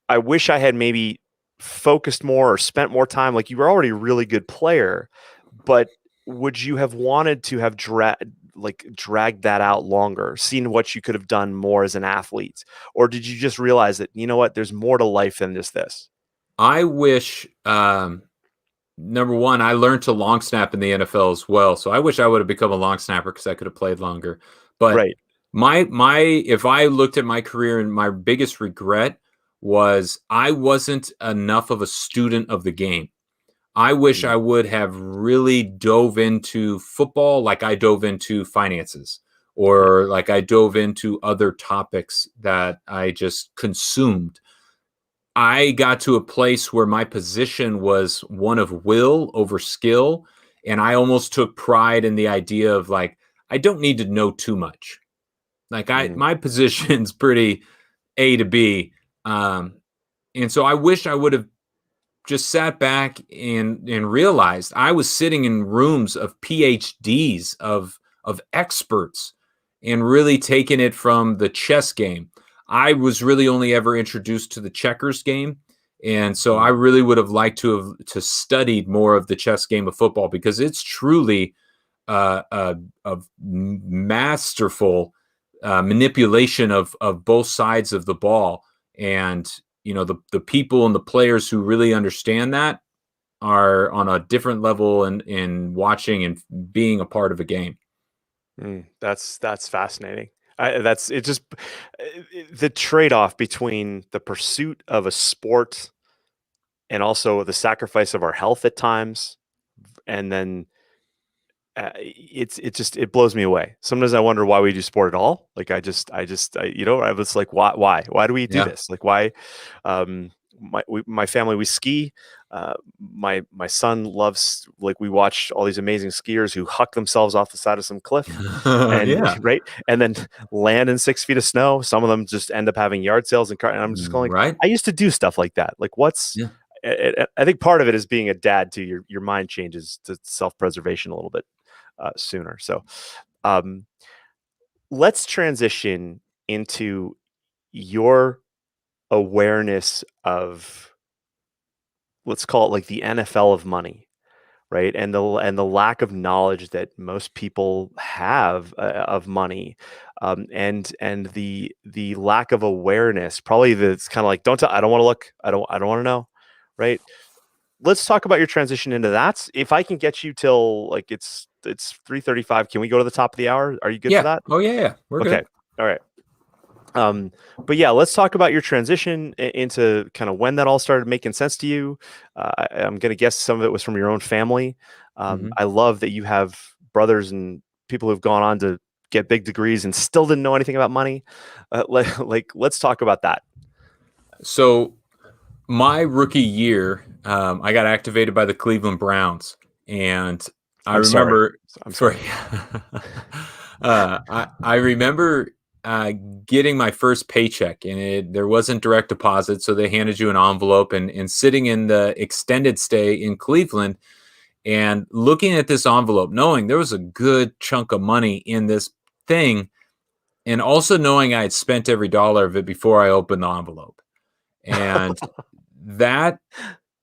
I wish I had maybe focused more or spent more time? Like you were already a really good player, but would you have wanted to have dragged that out longer, seen what you could have done more as an athlete, or did you just realize that what, there's more to life than just this? I wish number one, I learned to long snap in the NFL as well. So I wish I would have become a long snapper because I could have played longer. But Right. my if I looked at my career, and my biggest regret was I wasn't enough of a student of the game. I wish Mm, I would have really dove into football like I dove into finances, right. or like I dove into other topics that I just consumed. I got to a place where my position was one of will over skill. And I almost took pride in the idea of like, I don't need to know too much. Like Mm, my position's pretty A to B. Um, and so I wish I would have just sat back and realized I was sitting in rooms of PhDs of experts and really taking it from the chess game. I was really only ever introduced to the checkers game, and so I mm, really would have liked to studied more of the chess game of football because it's truly a masterful manipulation of both sides of the ball. And the people and the players who really understand that are on a different level in watching and being a part of a game. that's fascinating. That's it. Just the trade-off between the pursuit of a sport and also the sacrifice of our health at times, and then it blows me away. Sometimes I wonder why we do sport at all. Like I was like, why do we do Yeah. this? Like why? My family, we ski. My son loves, like, we watch all these amazing skiers who huck themselves off the side of some cliff and Yeah. right, and then land in 6 feet of snow. Some of them just end up having yard sales and I'm just going like, Right. I used to do stuff like that. Like what's Yeah. I think part of it is being a dad too. Your mind changes to self-preservation a little bit sooner. So um, let's transition into your awareness of, let's call it like the NFL of money, right? And the lack of knowledge that most people have of money, and the lack of awareness, probably that's kind of like, don't tell, I don't want to look, I don't want to know, right? Let's talk about your transition into that. If I can get you till like it's 3:35, can we go to the top of the hour? Are you good for Yeah. that? Oh yeah. We're Okay. good. All right. But yeah, let's talk about your transition into kind of when that all started making sense to you. I'm going to guess some of it was from your own family. Mhm. I love that you have brothers and people who've gone on to get big degrees and still didn't know anything about money. Let's talk about that. So my rookie year, I got activated by the Cleveland Browns, and I I'm sorry. remember I'm for sorry. I remember getting my first paycheck, and there wasn't direct deposit, so they handed you an envelope, and sitting in the extended stay in Cleveland and looking at this envelope, knowing there was a good chunk of money in this thing, and also knowing I had spent every dollar of it before I opened the envelope. And that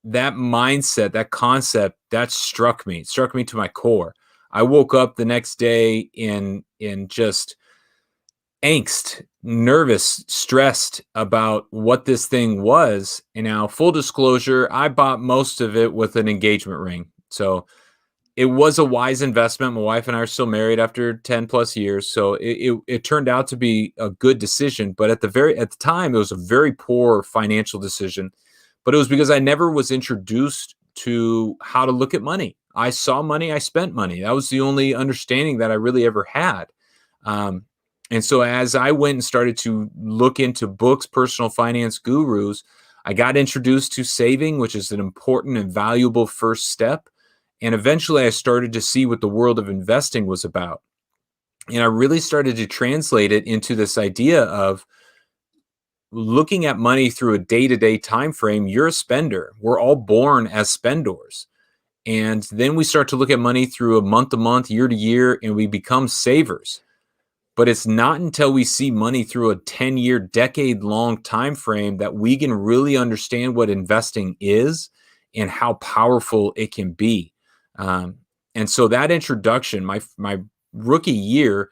that mindset, that concept, that struck me to my core. I woke up the next day in just angst, nervous, stressed about what this thing was. And now, full disclosure, I bought most of it with an engagement ring. So it was a wise investment. My wife and I are still married after 10 plus years. So it turned out to be a good decision. But at the time, it was a very poor financial decision. But it was because I never was introduced to how to look at money. I saw money, I spent money. That was the only understanding that I really ever had. Um, and so as I went and started to look into books, personal finance gurus, I got introduced to saving, which is an important and valuable first step. And eventually I started to see what the world of investing was about. And I really started to translate it into this idea of looking at money through a day-to-day time frame. You're a spender. We're all born as spenders. And then we start to look at money through a month-to-month, year-to-year, and we become savers. But it's not until we see money through a 10-year, decade-long time frame that we can really understand what investing is and how powerful it can be. And so that introduction, my rookie year,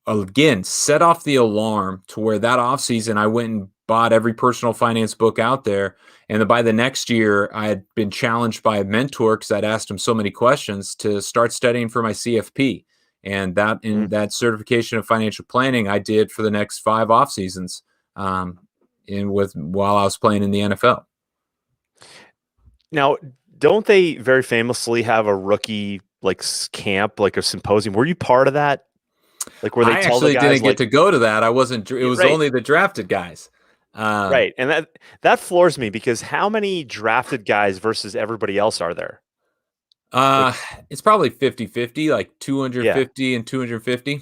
again, set off the alarm to where that offseason I went and bought every personal finance book out there. And then by the next year, I had been challenged by a mentor because I'd asked him so many questions to start studying for my CFP. And that in Mm. that certification of financial planning, I did for the next 5 off seasons, while I was playing in the NFL. Now, don't they very famously have a rookie like camp, like a symposium? Were you part of that? Like where they I tell the actually guys didn't get like, to go to that. I wasn't. It was right, only the drafted guys. Um, right, and that floors me because how many drafted guys versus everybody else are there? Like, uh, it's probably 50-50, like yeah, 250 and 250.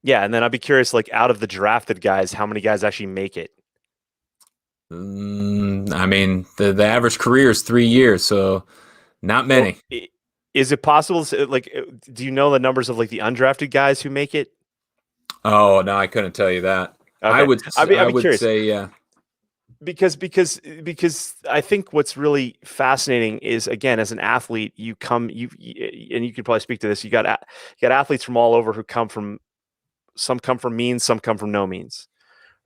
yeah, and then I'd be curious, like out of the drafted guys, how many guys actually make it? I mean, the average career is 3 years, so not Well, many. is it possible? Like, do you know the numbers of like the undrafted guys who make it? Oh no, I couldn't tell you that. Okay, I'd I be would curious say yeah. because I think what's really fascinating is, again, as an athlete, and you could probably speak to this. You got athletes from all over who some come from means, some come from no means,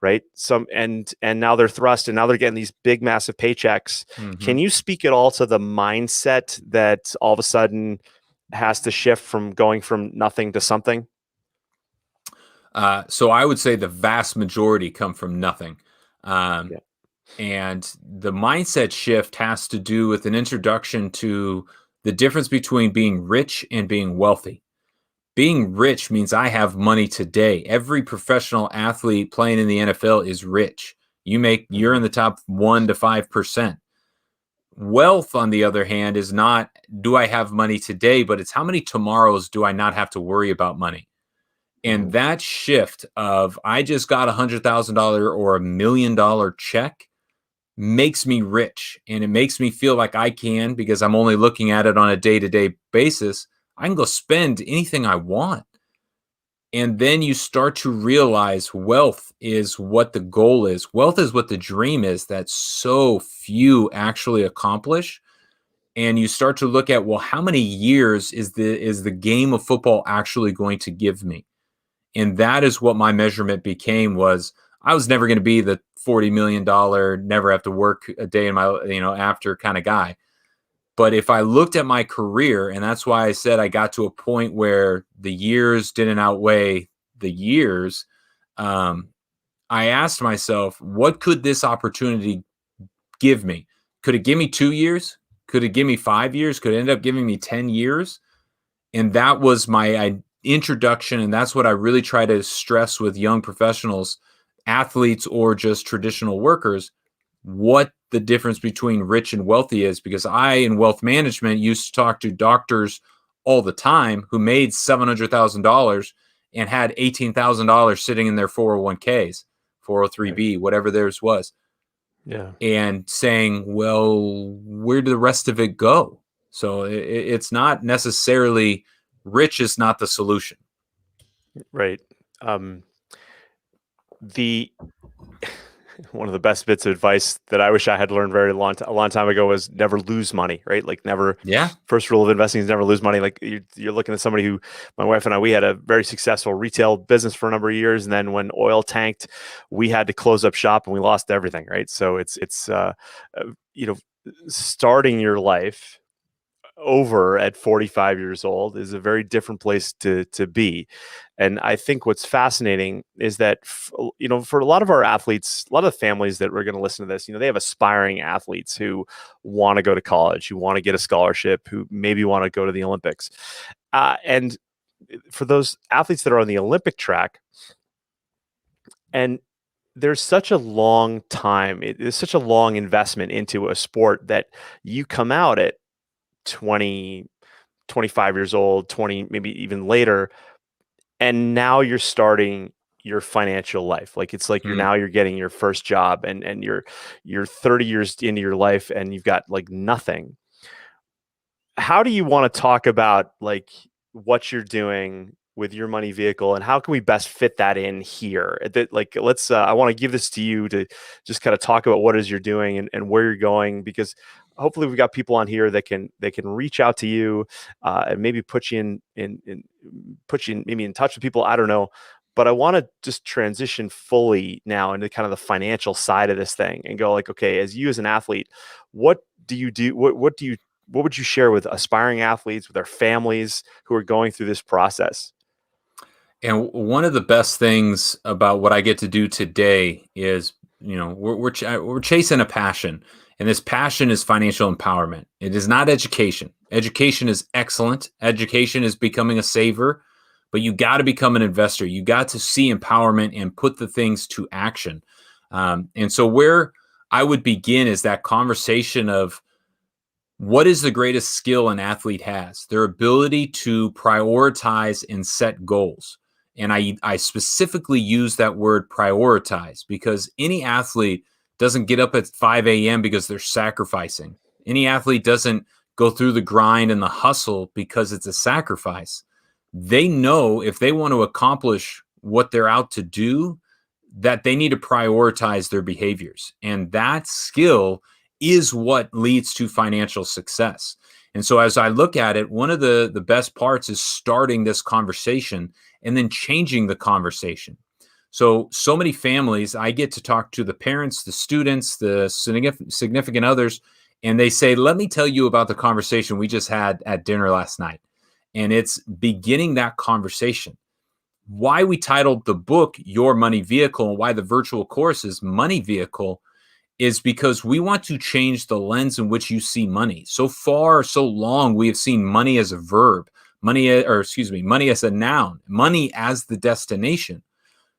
right? Some and now they're thrust, and now they're getting these big, massive paychecks. Hmm. Can you speak at all to the mindset that all of a sudden has to shift from going from nothing to something? So I would say the vast majority come from nothing. Um, Yeah. and the mindset shift has to do with an introduction to the difference between being rich and being wealthy. Being rich means I have money today. Every professional athlete playing in the NFL is rich. You're Mhm. in the top 1 to 5%. Wealth, on the other hand, is not do I have money today, but it's how many tomorrows do I not have to worry about money. And Mhm. that shift of I just got $100,000 or $1 million check makes me rich, and it makes me feel like I can, because I'm only looking at it on a day-to-day basis. I can go spend anything I want. And then you start to realize wealth is what the goal is. Wealth is what the dream is that so few actually accomplish. And you start to look at, well, how many years is the game of football actually going to give me? And that is what my measurement became. Was I was never going to be the $40 million, never have to work a day in my, after kind of guy. But if I looked at my career, and that's why I said I got to a point where the years didn't outweigh the years, I asked myself, what could this opportunity give me? Could it give me 2 years? Could it give me 5 years? Could it end up giving me 10 years? And that was my introduction. And that's what I really try to stress with young professionals, athletes, or just traditional workers, what the difference between rich and wealthy is. Because I, in wealth management, used to talk to doctors all the time who made $700,000 and had $18,000 sitting in their 401ks, 403b, whatever theirs was. Yeah. And saying, well, where did the rest of it go? So it's not necessarily, rich is not the solution. Right. The one of the best bits of advice that I wish I had learned a long time ago was never lose money, right? Like never. Yeah. First rule of investing is never lose money. Like you're looking at somebody who, my wife and I, we had a very successful retail business for a number of years, and then when oil tanked, we had to close up shop and we lost everything, right? So it's starting your life over at 45 years old is a very different place to be. And I think what's fascinating is that, for a lot of our athletes, a lot of families that are going to listen to this, they have aspiring athletes who want to go to college, who want to get a scholarship, who maybe want to go to the Olympics. And for those athletes that are on the Olympic track, and there's such a long time, it's such a long investment into a sport that you come out at 20, 25 years old, 20, maybe even later. And now you're starting your financial life. Like it's like you're getting your first job and you're 30 years into your life and you've got like nothing. How do you want to talk about like what you're doing with your money vehicle and how can we best fit that in here? Like, let's, I want to give this to you to just kind of talk about what it is you're doing and where you're going, because hopefully we've got people on here that can reach out to you and maybe put you maybe in touch with people. I don't know, but I want to just transition fully now into kind of the financial side of this thing and go like, okay, as an athlete, what do you do? What would you share with aspiring athletes, with their families who are going through this process? And one of the best things about what I get to do today is, we're chasing a passion. And this passion is financial empowerment. It is not education. Education is excellent. Education is becoming a saver, but you got to become an investor. You got to see empowerment and put the things to action. And so where I would begin is that conversation of what is the greatest skill an athlete has? Their ability to prioritize and set goals. And I specifically use that word prioritize because any athlete doesn't get up at 5 a.m. because they're sacrificing. Any athlete doesn't go through the grind and the hustle because it's a sacrifice. They know if they want to accomplish what they're out to do, that they need to prioritize their behaviors. And that skill is what leads to financial success. And so as I look at it, one of the best parts is starting this conversation and then changing the conversation. So many families, I get to talk to the parents, the students, the significant others, and they say, let me tell you about the conversation we just had at dinner last night. And it's beginning that conversation. Why we titled the book Your Money Vehicle and why the virtual course is Money Vehicle is because we want to change the lens in which you see money. So far, so long, we have seen money as a verb, money as a noun, money as the destination.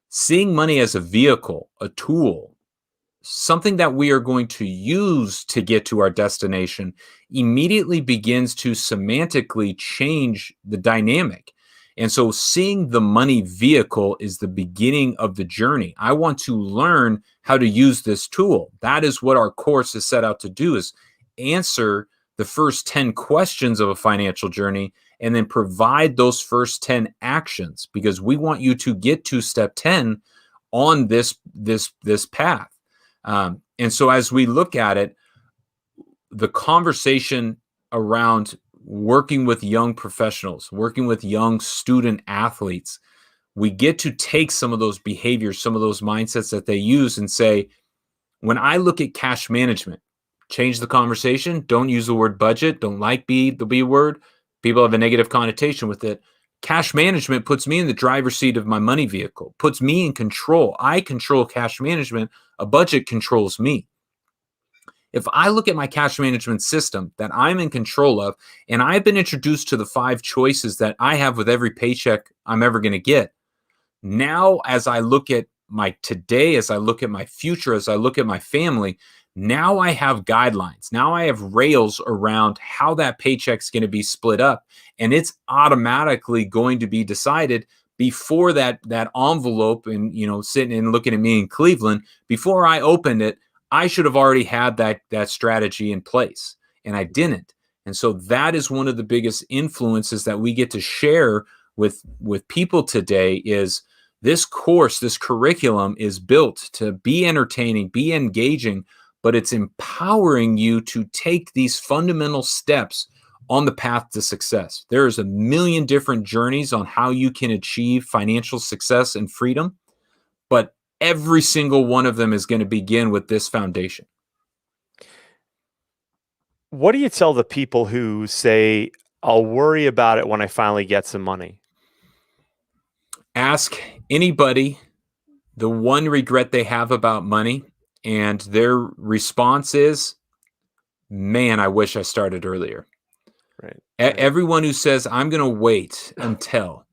Seeing money as a vehicle, a tool, something that we are going to use to get to our destination immediately begins to semantically change the dynamic. And so seeing the money vehicle is the beginning of the journey. I want to learn how to use this tool. That is what our course is set out to do, is answer the first 10 questions of a financial journey and then provide those first 10 actions, because we want you to get to step 10 on this path. And so as we look at it, the conversation around working with young professionals, working with young student athletes, we get to take some of those behaviors, some of those mindsets that they use and say, when I look at cash management, change the conversation. Don't use the word budget. Don't like the B word. People have a negative connotation with it. Cash management puts me in the driver's seat of my money vehicle, puts me in control. I control cash management. A budget controls me. If I look at my cash management system that I'm in control of, and I've been introduced to the 5 choices that I have with every paycheck I'm ever going to get, now as I look at my today, as I look at my future, as I look at my family, now I have guidelines. Now I have rails around how that paycheck's going to be split up, and it's automatically going to be decided before that envelope, and sitting and looking at me in Cleveland, before I opened it, I should have already had that strategy in place, and I didn't. And so that is one of the biggest influences that we get to share with people today. Is this course, this curriculum is built to be entertaining, be engaging, but it's empowering you to take these fundamental steps on the path to success. There's a million different journeys on how you can achieve financial success and freedom, but every single one of them is going to begin with this foundation. What do you tell the people who say, I'll worry about it when I finally get some money? Ask anybody the one regret they have about money, and their response is, man, I wish I started earlier. Right. Everyone who says, I'm going to wait until,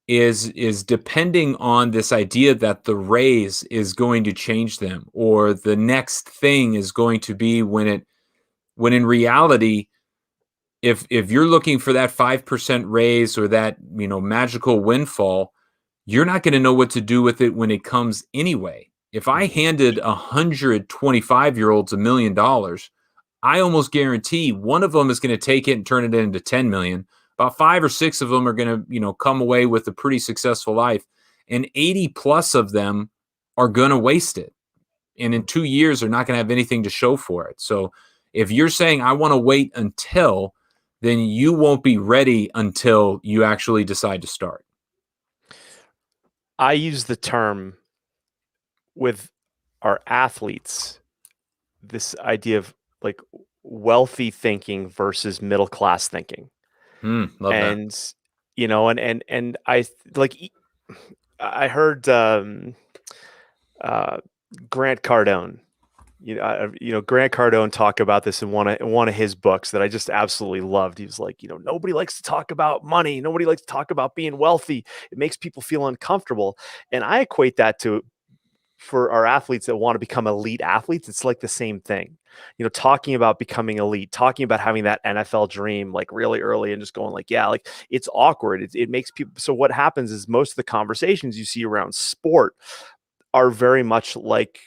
is depending on this idea that the raise is going to change them, or the next thing is going to be when in reality, if you're looking for that 5% raise or that magical windfall, you're not going to know what to do with it when it comes anyway. If I handed 125-year-olds $1 million, I almost guarantee one of them is going to take it and turn it into 10 million. About 5 or 6 of them are going to, come away with a pretty successful life, and 80 plus of them are going to waste it. And in 2 years, they're not going to have anything to show for it. So if you're saying, I want to wait until, then you won't be ready until you actually decide to start. I use the term with our athletes, this idea of like wealthy thinking versus middle class thinking. Love and that. And I heard Grant Cardone, Grant Cardone talk about this in one of his books that I just absolutely loved. He was like, nobody likes to talk about money. Nobody likes to talk about being wealthy. It makes people feel uncomfortable. And I equate that to, for our athletes that want to become elite athletes, it's like the same thing. Talking about becoming elite, talking about having that NFL dream like really early, and just going like, yeah, like it's awkward. It makes people. So what happens is most of the conversations you see around sport are very much like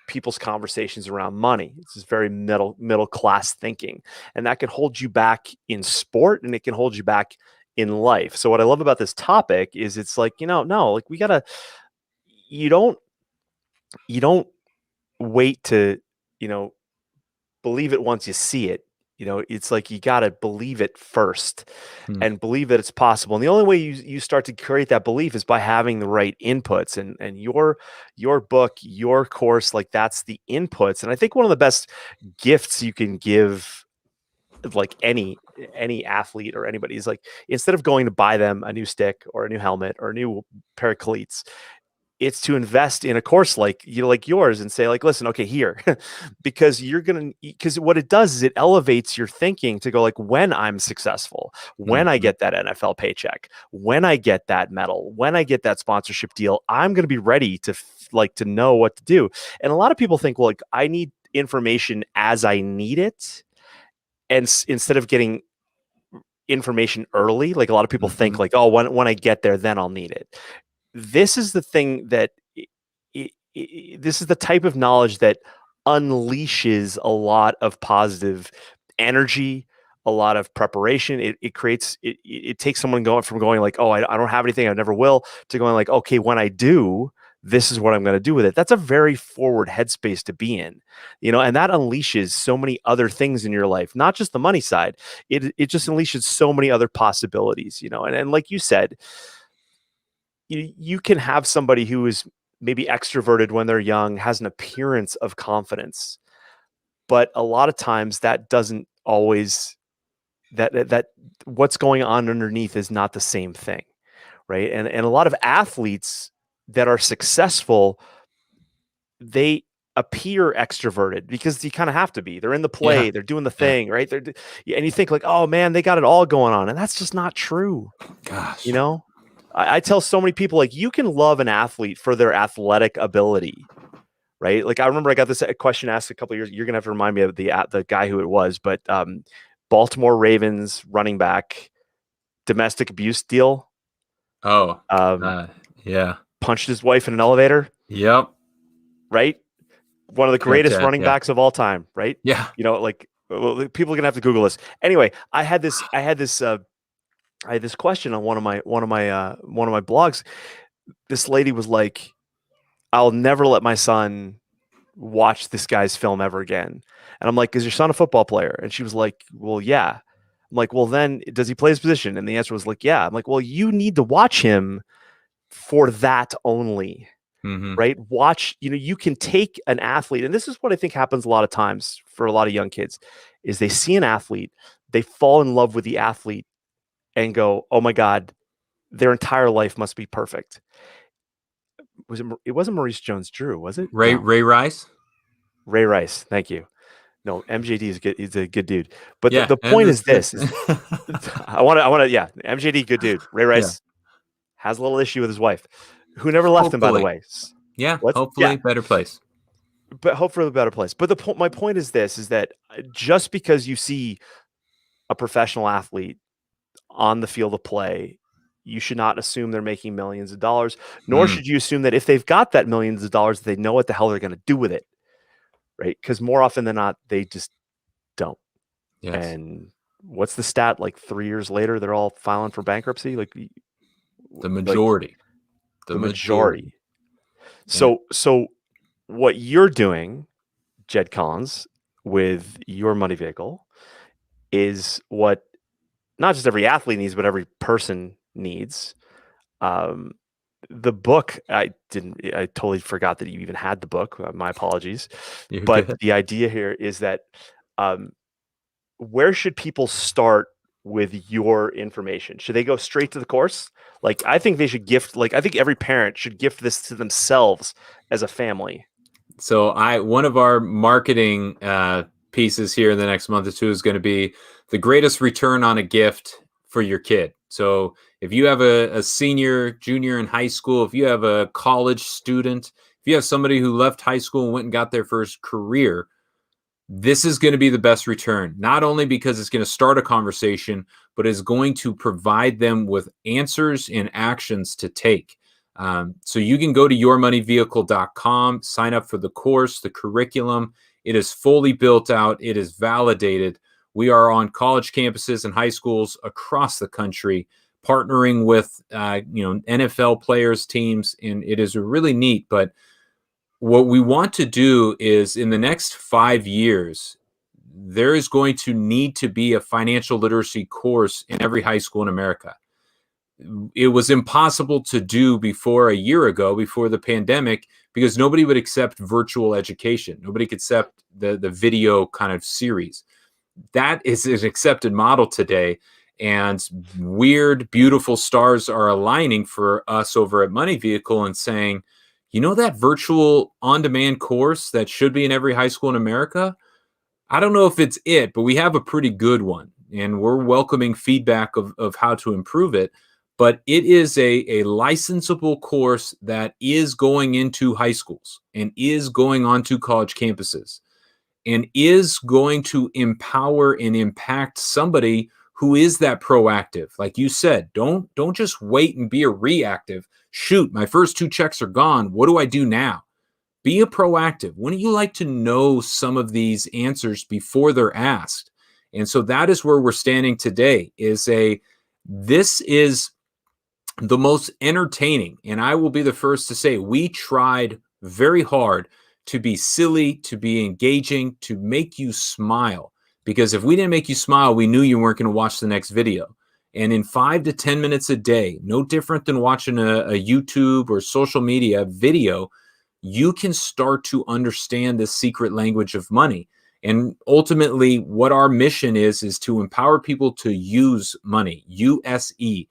people's conversations around money. It's just very middle class thinking, and that can hold you back in sport, and it can hold you back in life. So what I love about this topic is it's like, no, like you don't wait to, believe it once you see it. It's like you got to believe it first and believe that it's possible. And the only way you start to create that belief is by having the right inputs, and your book, your course, like that's the inputs. And I think one of the best gifts you can give like any athlete or anybody is like, instead of going to buy them a new stick or a new helmet or a new pair of cleats, it's to invest in a course like yours and say like, listen, okay, here, because what it does is it elevates your thinking to go like, when I'm successful, when I get that NFL paycheck, when I get that medal, when I get that sponsorship deal, I'm going to be ready to to know what to do. And a lot of people think, well, like I need information as I need it. And instead of getting information early, like a lot of people think like, oh, when I get there, then I'll need it. This is the thing that this is the type of knowledge that unleashes a lot of positive energy, a lot of preparation. It creates, it takes someone going like, oh, I don't have anything, I never will, to going like, okay, when I do, this is what I'm going to do with it. That's a very forward headspace to be in, and that unleashes so many other things in your life, not just the money side. It just unleashes so many other possibilities, and like you said, you can have somebody who is maybe extroverted when they're young, has an appearance of confidence, but a lot of times that doesn't always, that what's going on underneath is not the same thing, right? And a lot of athletes that are successful, they appear extroverted because you kind of have to be. They're in the Yeah. play, they're doing the thing, right? And you think like, oh man, they got it all going on, and that's just not true. Gosh. I tell so many people, like, you can love an athlete for their athletic ability, right? Like, I remember I got this question asked a couple of years. You're gonna have to remind me of the guy who it was, but Baltimore Ravens running back, domestic abuse deal. Oh, Um, yeah. punched his wife in an elevator, Yep. right? One of the greatest running Yeah. backs of all time, right? Yeah. Like, well, people are gonna have to Google this. Anyway, I had this question on one of my blogs. This lady was like, "I'll never let my son watch this guy's film ever again." And I'm like, "Is your son a football player?" And she was like, "Well, yeah." I'm like, "Well, then does he play his position?" And the answer was like, "Yeah." I'm like, "Well, you need to watch him for that only." Mm-hmm. Right? Watch, you can take an athlete, and this is what I think happens a lot of times for a lot of young kids, is they see an athlete, they fall in love with the athlete and go, "Oh my God, their entire life must be perfect." It wasn't Maurice Jones-Drew, was it? Ray No. Rice. Ray Rice. Thank you. No, MJD is good. He's a good dude. But Yeah, the and point is this: is I want to, yeah, MJD, good dude. Ray yeah. Rice has a little issue with his wife, who never left him, by the Hopefully, way. yeah. What's Hopefully, yeah, better place. but hopefully a better place. But my point is this: is that just because you see a professional athlete on the field of play, you should not assume they're making millions of dollars, nor Mm, should you assume that if they've got that millions of dollars, they know what the hell they're going to do with it, right? Because more often than not, they just don't. yes, And what's the stat? Like 3 years later, they're all filing for bankruptcy. Like the like majority. the majority. Yeah. So what you're doing, Jed Collins, with your money vehicle is what not just every athlete needs, but every person needs. Um, the book, I totally forgot that you even had the book. My apologies. You're But good. the idea here is that um, where should people start with your information? Should they go straight to the course? Like, I think they should I think every parent should gift this to themselves as a family. So one of our marketing pieces here in the next month or two is going to be the greatest return on a gift for your kid. So if you have a senior, junior in high school, if you have a college student, if you have somebody who left high school and went and got their first career, this is going to be the best return, not only because it's going to start a conversation, but is going to provide them with answers and actions to take. So you can go to yourmoneyvehicle.com, sign up for the course, the curriculum. It is fully built out. It is validated. We are on college campuses and high schools across the country, partnering with NFL players, teams, and it is really neat. But what we want to do is in the next 5 years, there is going to need to be a financial literacy course in every high school in America. It was impossible to do before a year ago, before the pandemic, because nobody would accept virtual education. Nobody could accept the video kind of series. That is an accepted model today. And weird, beautiful stars are aligning for us over at Money Vehicle and saying, that virtual on-demand course that should be in every high school in America? I don't know if it's it, but we have a pretty good one. And we're welcoming feedback of how to improve it. But it is a licensable course that is going into high schools and is going onto college campuses and is going to empower and impact somebody who is that proactive. Like you said, don't just wait and be a reactive. Shoot, my first 2 checks are gone. What do I do now? Be a proactive. Wouldn't you like to know some of these answers before they're asked? And so that is where we're standing today. This is the most entertaining, and I will be the first to say we tried very hard to be silly, to be engaging, to make you smile. Because if we didn't make you smile, we knew you weren't going to watch the next video. And in 5 to 10 minutes a day, no different than watching a YouTube or social media video, you can start to understand the secret language of money. And ultimately, what our mission is to empower people to use money, USE.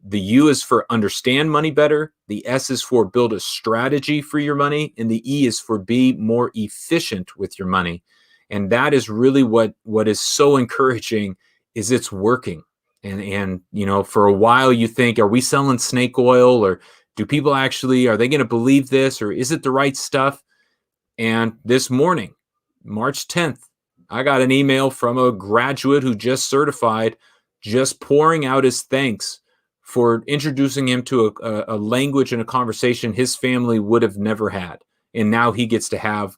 The U is for understand money better. The S is for build a strategy for your money. And the E is for be more efficient with your money. And that is really what is so encouraging is it's working. And for a while you think, are we selling snake oil, or do people actually, are they going to believe this, or is it the right stuff? And this morning, March 10th, I got an email from a graduate who just certified, just pouring out his thanks for introducing him to a language and a conversation his family would have never had. And now he gets to have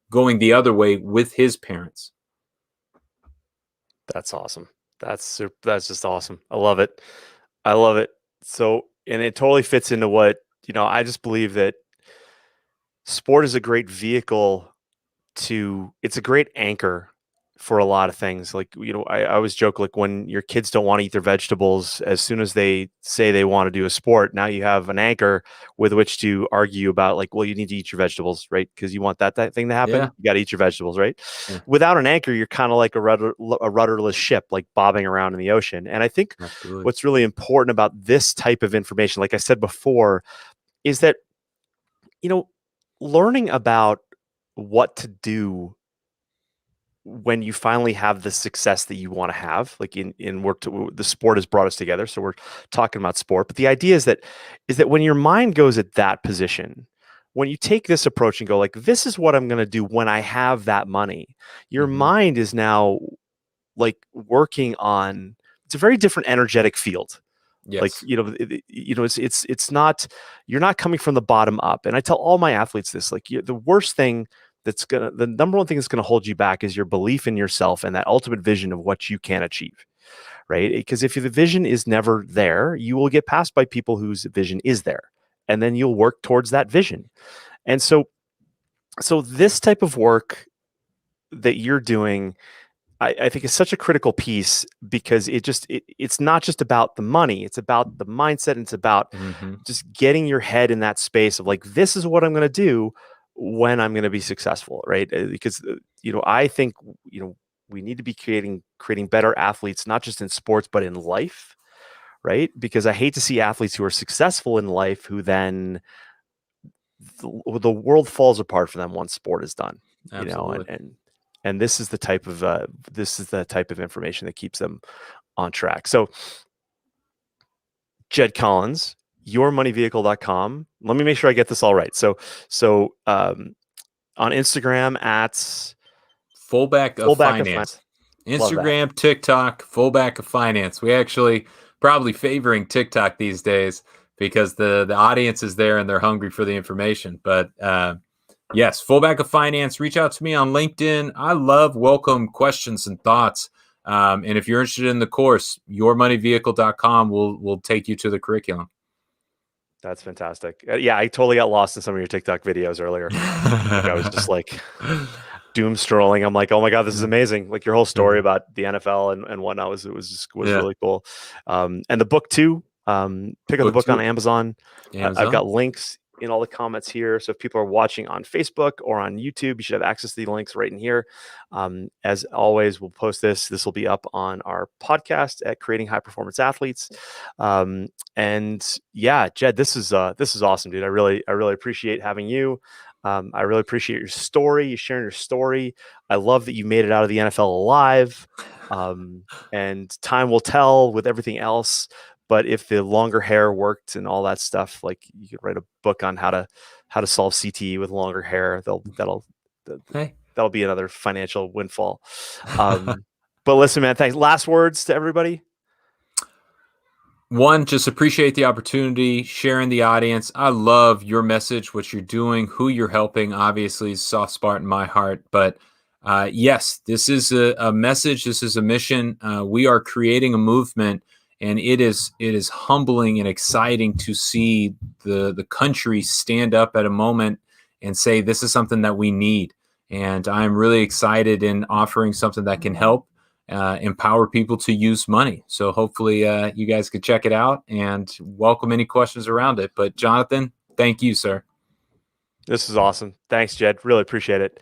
going the other way with his parents. That's awesome. That's just awesome. I love it. I love it. So, and it totally fits into what, I just believe that sport is a great vehicle it's a great anchor for a lot of things. Like, I always joke, like when your kids don't want to eat their vegetables, as soon as they say they want to do a sport, now you have an anchor with which to argue about, like, well, you need to eat your vegetables, right? Because you want that thing to happen. Yeah. You got to eat your vegetables, right? Yeah. Without an anchor, you're kind of like a rudderless ship, like bobbing around in the ocean. And I think Absolutely. What's really important about this type of information, like I said before, is that, learning about what to do when you finally have the success that you want to have, like the sport has brought us together. So we're talking about sport, but the idea is that when your mind goes at that position, when you take this approach and go like, this is what I'm going to do when I have that money, your mind is now like working on, it's a very different energetic field. Yes. Like, it's not, you're not coming from the bottom up. And I tell all my athletes this, like, the worst thing the number one thing that's going to hold you back is your belief in yourself and that ultimate vision of what you can achieve, right? Because if the vision is never there, you will get passed by people whose vision is there, and then you'll work towards that vision. And so this type of work that you're doing, I think is such a critical piece, because it's not just about the money, it's about the mindset, and it's about just getting your head in that space of like, this is what I'm going to do when I'm going to be successful, right? Because I think we need to be creating better athletes, not just in sports but in life, right? Because I hate to see athletes who are successful in life who then the world falls apart for them once sport is done. Absolutely. And this is the type of information that keeps them on track. So, Jed Collins, yourmoneyvehicle.com. Let me make sure I get this all right. So on Instagram at Fullback of Finance. Instagram, TikTok, Fullback of Finance. We actually probably favoring TikTok these days because the audience is there and they're hungry for the information. But yes, Fullback of Finance. Reach out to me on LinkedIn. I welcome questions and thoughts. And if you're interested in the course, yourmoneyvehicle.com will take you to the curriculum. That's fantastic. Yeah, I totally got lost in some of your TikTok videos earlier. Like, I was just like doom scrolling. I'm like, oh my God, this is amazing. Like your whole story about the NFL and whatnot was really cool. And the book too. Pick up the book on Amazon. I've got links in all the comments here. So if people are watching on Facebook or on YouTube, you should have access to the links right in here. As always, we'll post this. This will be up on our podcast at Creating High Performance Athletes. And yeah, Jed, this is awesome, dude. I really appreciate having you. I really appreciate your story, you sharing your story. I love that you made it out of the NFL alive. And time will tell with everything else. But if the longer hair worked and all that stuff, like you could write a book on how to solve CTE with longer hair. That'll be another financial windfall. But listen, man, thanks. Last words to everybody. One, just appreciate the opportunity, sharing the audience. I love your message, what you're doing, who you're helping. Obviously, is a soft spot in my heart. But Yes, this is a message. This is a mission. We are creating a movement, and it is humbling and exciting to see the country stand up at a moment and say this is something that we need. And I'm really excited in offering something that can help empower people to use money. So hopefully you guys could check it out and welcome any questions around it. But Jonathan, thank you, sir. This is awesome. Thanks, Jed. Really appreciate it.